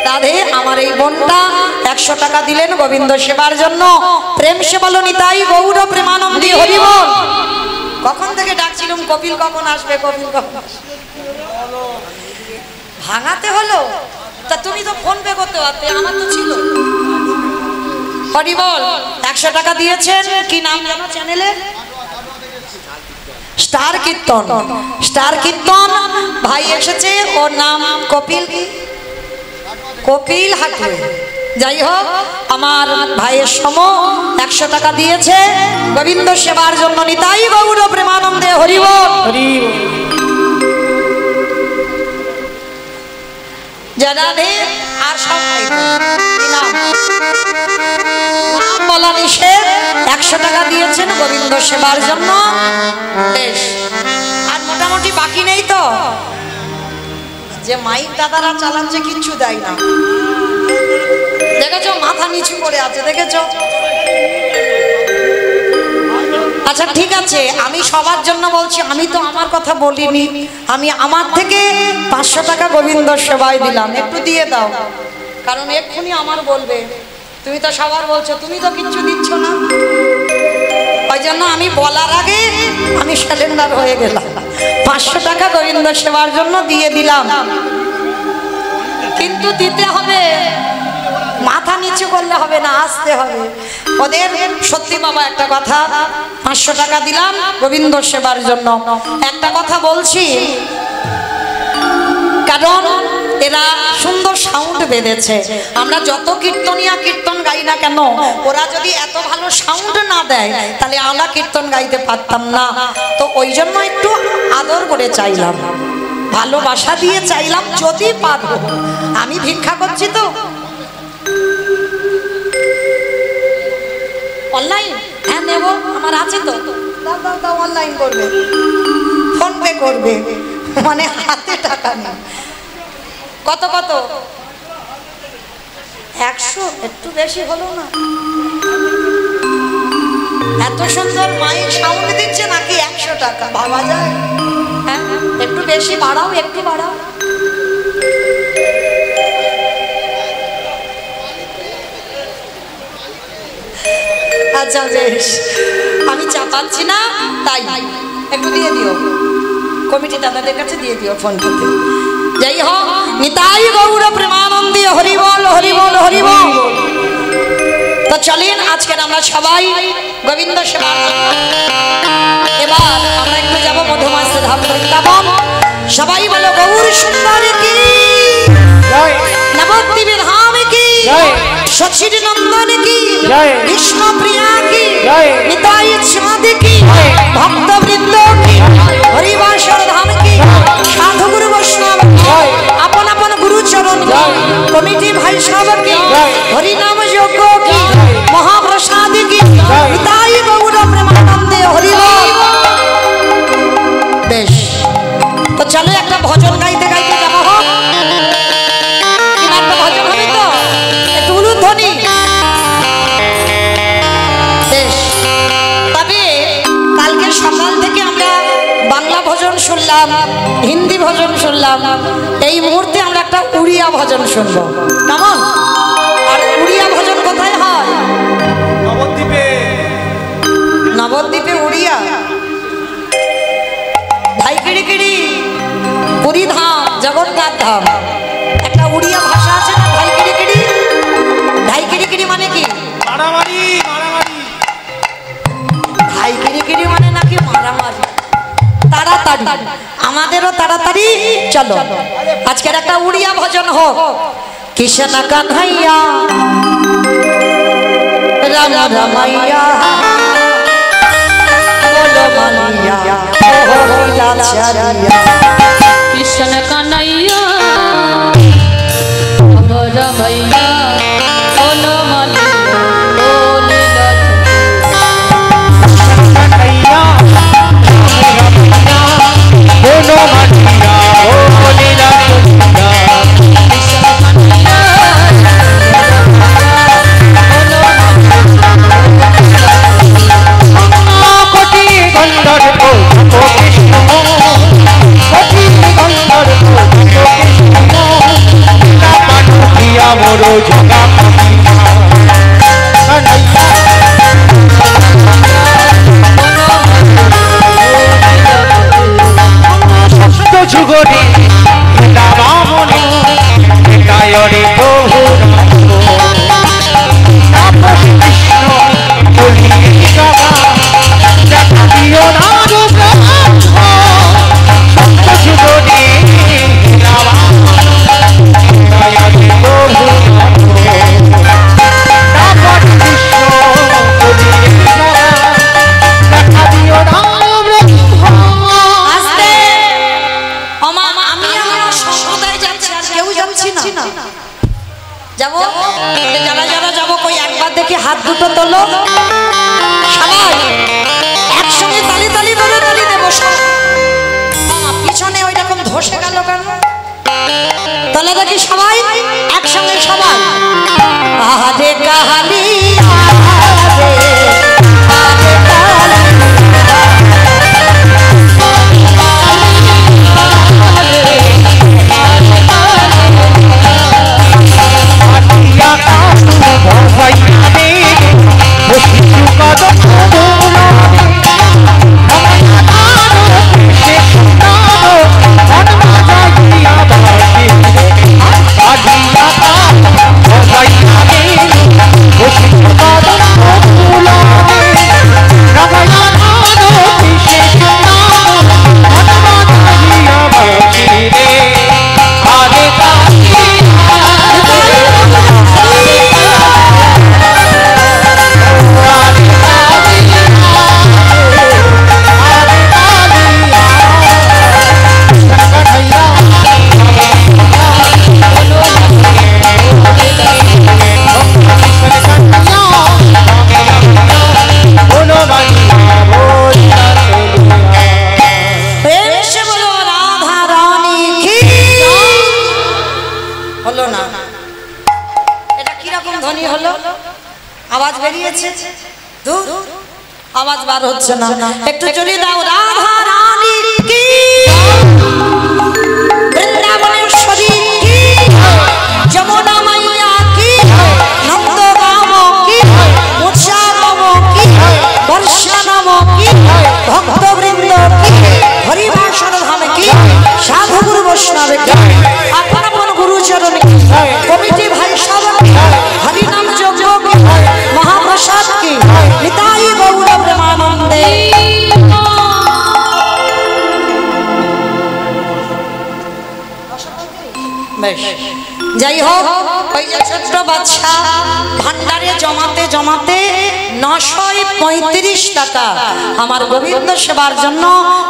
রাধে, আমার এই বোনটা 100 টাকা দিলেন গোবিন্দ সেবার জন্য। প্রেম সে বলো নিতাই গৌর প্রেমানন্দে হরি বল। কখন থেকে ডাকছিলাম কপিল কখন আসবে, কপিল কখন আসবে। ভাঙাতে হলো, তা তুমি তো ফোন পে করতে পারতে, আমার তো ছিল। হরি বল। 100 টাকা দিয়েছেন। কি নাম জানো চ্যানেলের? স্টার কীর্তন। স্টার কীর্তন ভাই এসেছে, ওর নাম কপিল, কপিল হাটুয়ে। যাই হোক, আমার ভাইয়ের সম 100 টাকা দিয়েছে গোবিন্দ সেবার জন্য। নিতাই গৌর প্রেমানন্দে হরি বল। রাধে, আর সব নাম বলা নিষেধ। 100 টাকা দিয়েছেন গোবিন্দ সেবার জন্য। বেশ, আর মোটামুটি বাকি নেই তো? যে মাইক দাদারা চালাচ্ছে কিচ্ছু দেয় না, দেখেছো? মাথা নিচু করে আছে, দেখেছো? আচ্ছা ঠিক আছে, আমি সবার জন্য বলছি, আমি তো আমার কথা বলিনি। আমি আমার থেকে 500 টাকা গোবিন্দ সেবায় দিলাম। একটু দিয়ে দাও, কারণ এক্ষুনি আমার বলবে তুমি তো সবার বলছো, তুমি তো কিচ্ছু দিচ্ছ না। ওই জন্য আমি বলার আগে আমি সিলিন্ডার হয়ে গেলাম। 500 টাকা গোবিন্দ সেবার জন্য দিয়ে দিলাম। কিন্তু দিতে হবে, মাথা নিচু করলে হবে না, আসতে হবে ওদের। সত্যি বাবা, একটা কথা, 500 টাকা দিলাম গোবিন্দ সেবার জন্য। একটা কথা বলছি, কারণ এরা সুন্দর সাউন্ড বেঁধেছে। আমরা যত কীর্তনিয়া কীর্তন গাই না কেন, ওরা যদি এত ভালো সাউন্ড না দেয় তাহলে আমরা কীর্তন গাইতে পারতাম না। তো ওই জন্য একটু আদর করে চাইলাম, ভালোবাসা দিয়ে চাইলাম, যদি পারবো। আমি ভিক্ষা করছি তো। অনলাইন? হ্যাঁ নেব, আমার আছে তো। দাও দাও দাও, অনলাইন করবে, ফোন পে করবে। মানে হাতে টাকা নেই। কত কত? 100, একটু বেশি হলো না? এত সুন্দর মাইক সাউন্ড দিচ্ছে নাকি 100 টাকা ভাবা যায়? হ্যাঁ, একটু বেশি বাড়াও, একটু বাড়াও। আচ্ছা বেশ, আমি চাপাচ্ছি না, তাই একটু দিয়ে দিও, কমিটি দাদাদের কাছে দিয়ে দিও ফোন করতে। যাই হোক, নিতাই গৌর প্রেমানন্দে হরি বল হরি বল হরি বল। তো চলেন আজকের আমরা সবাই গোবিন্দ সেবা। এবার আমরা একটু যাবো মধুমাস ধাম বৃন্দাবন। সবাই বলো গৌর সুন্দর কি, নবদ্বীপের ধাম কি, সচির নন্দন কি, কৃষ্ণ প্রিয়া কি, নিতাই চাঁদ কি, ভক্ত বৃন্দ কি, হরিবাসর ধাম কি, সাধু গুরু বৈষ্ণব কি, আপন আপন গুরু চরণ কি, কমিটি ভাই সব কি, হরিনাম যজ্ঞ কি, মহাপ্রসাদ কি, নিতাই গৌর প্রেমানন্দে হরি বল। বেশ, তো চলো একটা ভজন গাইতে গাইতে যাবো। হোক কিনা একটা ভজন হবে তো, একটু উলুধ্বনি। বেশ, তবে কালকে সকাল থেকে আমরা বাংলা ভজন শুনলাম, হিন্দি ভজন শুনলাম, এই মুহূর্তে আমরা একটা উড়িয়া ভজন শুনবো, কেমন? আর উড়িয়া ভজন কোথায় হয়? নবদ্বীপে। নবদ্বীপে উড়িয়া, ধাইকিড়িকিড়ি, পুরী ধাম, জগন্নাথ ধাম, একটা উড়িয়া ভাষা আছে না, ধাইকিড়িকিড়ি। ধাইকিড়িকিড়ি মানে কি? মারামারি, মারামারি। ধাইকিড়িকিড়ি মানে নাকি মারামারি। তাড়াতাড়ি, আমাদেরও তাড়াতাড়ি চলো। আজকের একটা উড়িয়া ভজন হোক। কৃষ্ণ কানহাইয়া রাম রামাইয়া বলো মানিয়া ও লীলাচারিয়া। কৃষ্ণ কানাইয়া রমাইয়া বলো মানিয়া ও লীলাচারিয়া। बोलो मटिया ओ लीला कोटि गंधर को कृष्ण, कोटि गंधर को कृष्ण, पानु किया मोरो जगा যুগরে রামনে গায়রে প্রভু কৃষ্ণ বলি দেখা দিও না সত্য যুগরে গায়রে প্রভু কৃষ্ণ বলি দেখা দিও না। যাবো, যারা যারা যাবো কই একবার দেখি হাত দুটো তোলো, সবাই একসঙ্গে তালি তালি করে তালি দেবো। পিছনে ওই রকম ধসে গেল কেন? তাহলে দেখি সবাই একসঙ্গে, সবাই আহারে কাহালি Adiós. হলো না। এটা কিরকম ধ্বনি হলো? আওয়াজ বেরিয়েছে? ধুর, আওয়াজ বার হচ্ছে না। একটু চলে দাও। রাধা রানীর কি, বৃন্দাবনেশ্বরী কি, যমুনা মাইয়া কি, নন্দগাম কি, মুৎসাগম কি, বর্ষানাম কি, ভক্তবৃন্দ কি, হরিবাসর ধাম কি, সাধু গুরু বৈষ্ণব কি, আপন আপন গুরুচরণ কি, কমিটি ভাই সব কি, হরিনাম যজ্ঞ কি, মহাপ্রসাদ কি, নিতাই গৌর প্রেমানন্দে। যাই হোক, ওই যে ছোট্ট বাচ্চা ভান্ডারে জমাতে জমাতে 935 টাকা আমার গোবিন্দ সেবার জন্য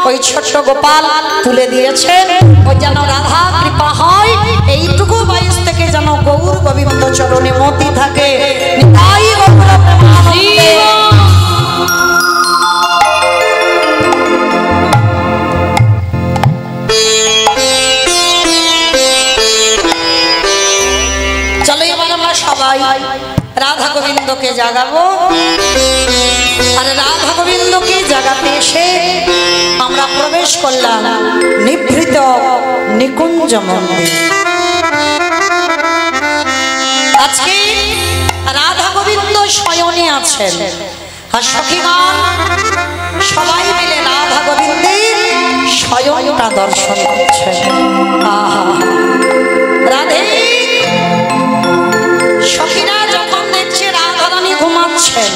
ওই ছোট্ট গোপাল তুলে দিয়েছেন। ওই যেন রাধা কৃপা হয়, এইটুকু বয়স থেকে যেন গৌর গোবিন্দ চরণে মতি থাকে। নিতাই গৌর প্রেমানন্দে। চলো এবার আমরা সবাই রাধা গোবিন্দকে জাগাবো। আর রাধা গোবিন্দকে জাগাতে এসে আমরা প্রবেশ করলাম নিভৃত নিকুঞ্জ মন্দির। আজকে রাধা গোবিন্দ শয়নে আছেন, আর সখীগণ সবাই মিলে রাধা গোবিন্দের শয়নটা দর্শন করছেন। আহা, রাধে সখীরা যখন দেখছে রাধারানী ঘুমাচ্ছেন,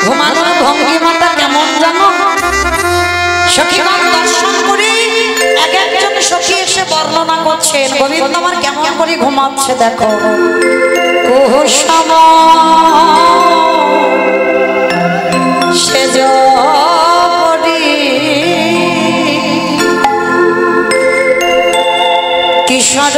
ঘুমানোর ভঙ্গিমাটা কেমন জানো? সখীগণ দর্শন করে এক একজন সখী এসে বর্ণনা করছেন, গোবিন্দ আমার কেমন করে ঘুমাচ্ছে দেখো। কুসুম সেজ কিশোর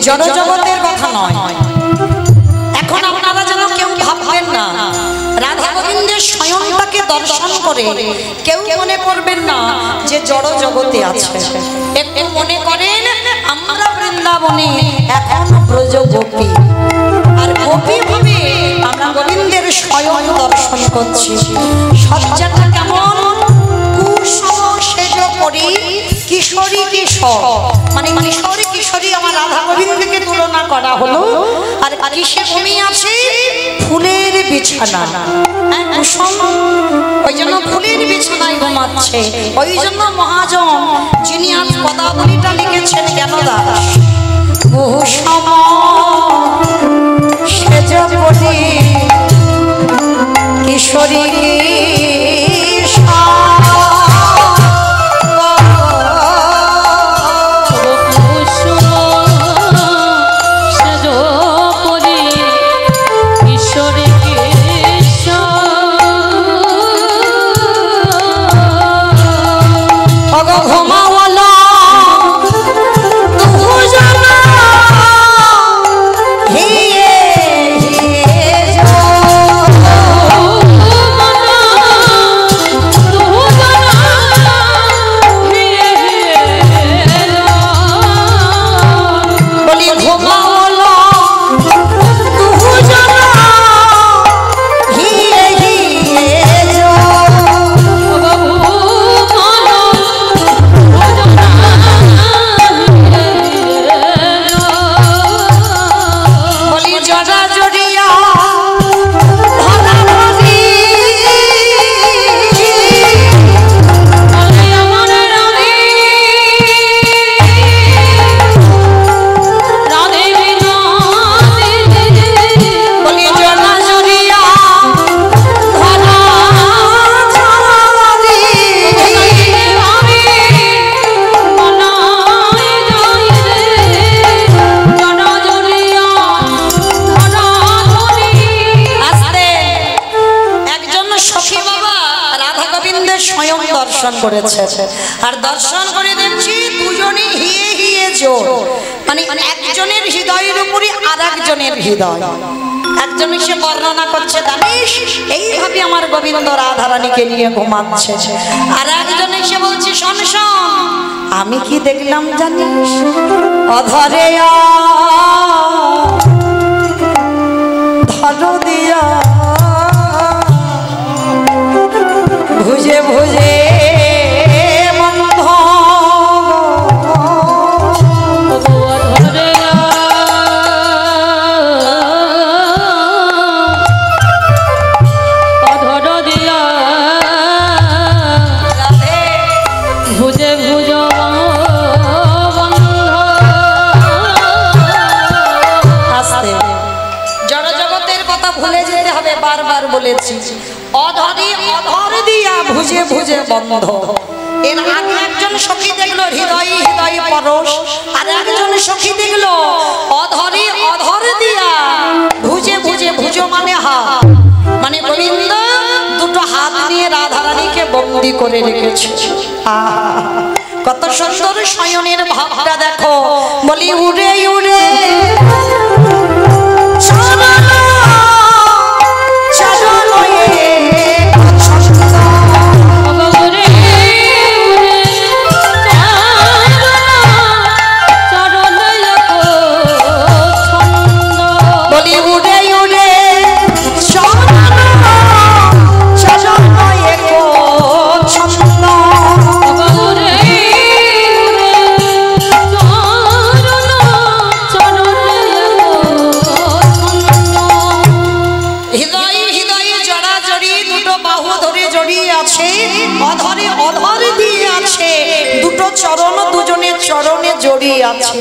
জড় জগতের কথা নয়। এখন আপনারা যেন কেউ ভাববেন না রাধা গোবিন্দের স্বয়ংটাকে দর্শন করে কেউ মনে করবেন না যে জড় জগতে আছে। একটু মনে করেন আমরা বৃন্দাবনে এখন ব্রজ গোপী, আর গোপী ভাবে আমরা গোবিন্দের স্বয়ং দর্শন করছি। সজ্জাটা কেমন? কুসুম সেজ করি কিশোরী কিশোর, মানে কিশোরী কিশোরী আমার রাধা গোবিন্দকে তুলনা করা হলো। আর কিসে ঘুমিয়ে আছে? ফুলের বিছানা। কুসুম ওই জন্য ফুলের বিছানায় ঘুমাচ্ছে। ওই জন্য মহাজন যিনি আজ পদাবলীটা লিখেছেন জ্ঞানদাস, কুসুম সেজ করি কিশোরী মনা গোবিন্দের স্বয়ং দর্শন করেছে। আর দর্শন করে দেখছি দুজনই হিয়ে হিয়ে জোর, মানে একজনের হৃদয়ের উপরে আর একজনের হৃদয়। একজন এসে বর্ণনা করছে, জানিস এইভাবে আমার গোবিন্দ রাধারানীকে নিয়ে ঘুমাচ্ছে। আর একজন এসে বলছে, শোন শোন, আমি কি দেখলাম জানিস, অধরে ধরো দিয়া ভুজে ভুজে বলেছি, অধরে অধর দিয়া ভুজে ভুজে বন্ধ। এর আগে একজন সখী দেখলো হৃদয়ে হৃদয়ে পরশ, আর একজন সখী দেখলো অধরে অধর দিয়া ভুজে ভুজে, ভুজ মানে হাত, মানে গোবিন্দ দুটো হাত নিয়ে রাধারানীকে বন্দি করে রেখেছে। কত সুন্দর শয়নের ভাবটা দেখো। বলি উড়ে উড়ে চরণে জড়িয়ে আছে,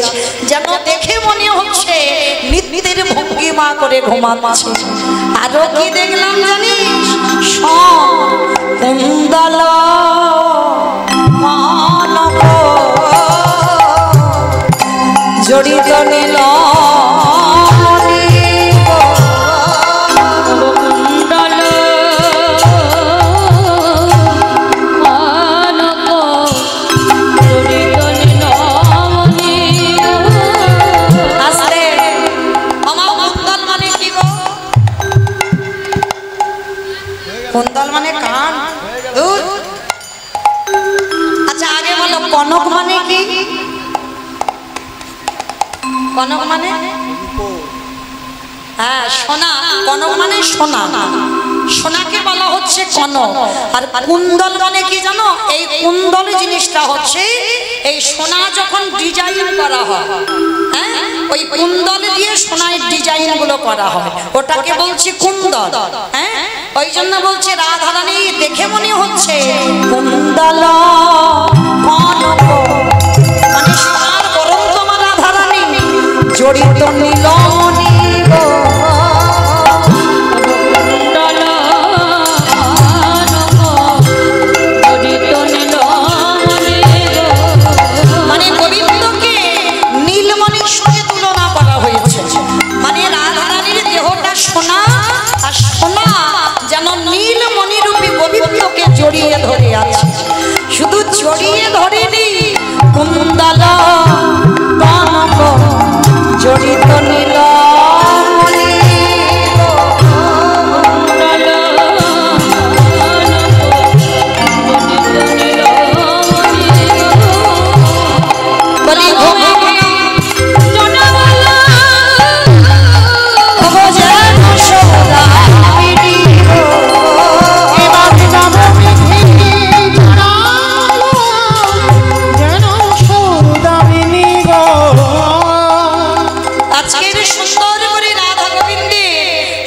যেন দেখে মনে হচ্ছে নিত্যের ভঙ্গিমা করে ঘুমাচ্ছে। আরো কি দেখলাম জানিস, কুন্দল মানব জড়িত নীল কুন্দল মানে কান। আচ্ছা আগে বলো কনক মানে কি? কনক মানে হ্যাঁ সোনা, কনক মানে সোনা, সোনাকে বলা হচ্ছে কনক। আর কুন্দল মানে কি জানো? এই কুন্দল জিনিসটা হচ্ছে এই সোনা যখন ডিজাইন করা হয়, হ্যাঁ ওই কুন্দল দিয়ে সোনার ডিজাইন গুলো করা হয়, ওটাকে বলছে কুন্দল। হ্যাঁ ওই জন্য বলছে রাধারানী দেখে মনে হচ্ছে কুন্দল কনক, মানে সোনার বরং তোমার রাধারানী জড়িত নীলমণি গো। মানে গোবিন্দকে নীলমণির সঙ্গে তুলনা করা হয়েছে, মানে রাধারানীর দেহটা সোনা আর সোনা যেন নীলমণি রূপে গোবিন্দকে জড়িয়ে ধরে আছে। শুধু জড়িয়ে ধরেনি, কুন্দল কনক জড়িত নীলমণি বলি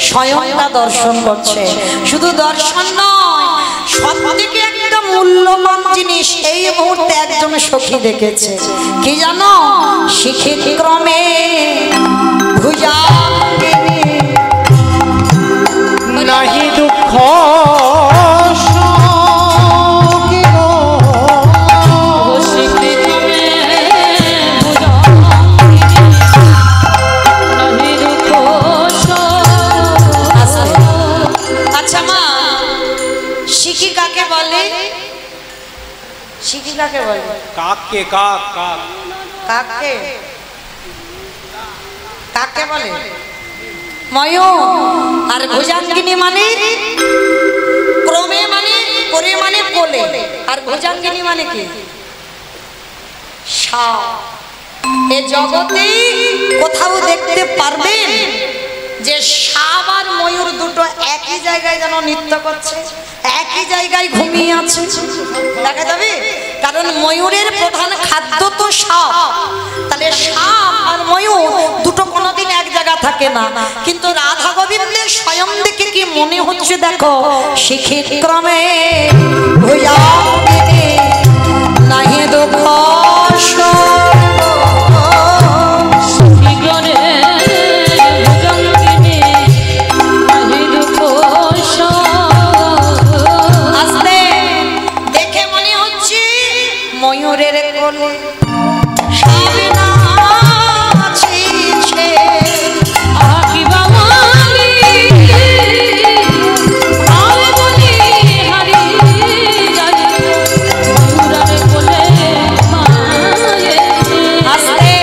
স্বয়ংটা দর্শন করছে। শুধু দর্শন নয়, সব থেকে একটা মূল্যবান জিনিস এই মুহূর্তে একজন সখী দেখেছে। কি জানো? শিখিত ক্রমে ভুজাঙ্গিনী নাহি দুঃখ শিখি কাকে বলে? শিখি কাকে বলে? কাককে কাক কাক কাকে কাকে বলে? ময়ূর। আর ভুজাঙ্গিনী মানে ক্রমে মানে করে মানে কোলে, আর ভুজাঙ্গিনী মানে কি? সাপ। এ জগতে কোথাও দেখতে পারবেন যে সাপ আর ময়ূর দুটো একই জায়গায় যেন নৃত্য করছে, একই জায়গায় ঘুমিয়ে আছে? দেখা যাবে? কারণ ময়ূরের প্রধান খাদ্য তো সাপ। তাহলে সাপ আর ময়ূর দুটো কোনোদিন এক জায়গা থাকে না। কিন্তু রাধা গোবিন্দের স্বয়ং দেখে কি মনে হচ্ছে দেখো, শিখির ক্রমে ভুয়া নাহি দুঃখ ময়ূরের কোলে সাবে নাচিছে। আকি বাঙালি আরে বলি হারি জানি ময়ূরের কোলে মায়ে। আস্তে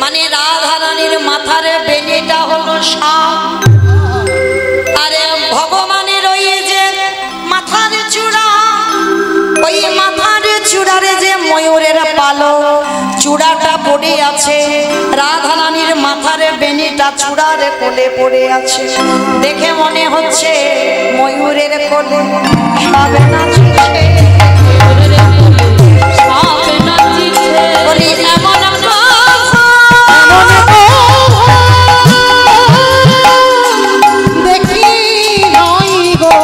মানে রাধা রানীর মাথার বেনিটা হলো সাপ, আরে ভগবানের ওই যে মাথার চূড়া, ওই মাথার চূড়ারে যে ময়ূরের পালক চূড়াটা পড়ে আছে, রাধা রানীর মাথার বেনিটা চূড়ার কোলে পড়ে আছে। দেখে মনে হচ্ছে ময়ূরের কোলে সাবে নাচিছে। সাপে নাচিছে বলি এমন দেখি নই গো,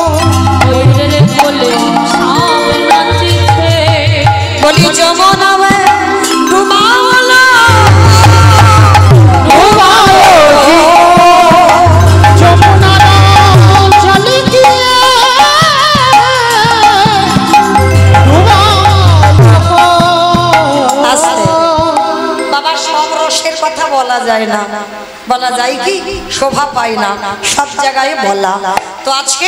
ময়ূরের কোলে সাপে নাচিছে। বলি যমুনা ডুবাওলা বাবা, সব রসের কথা বলা যায় না, বলা যায় কি? শোভা পায় না সব জায়গায় বলা। তো আজকে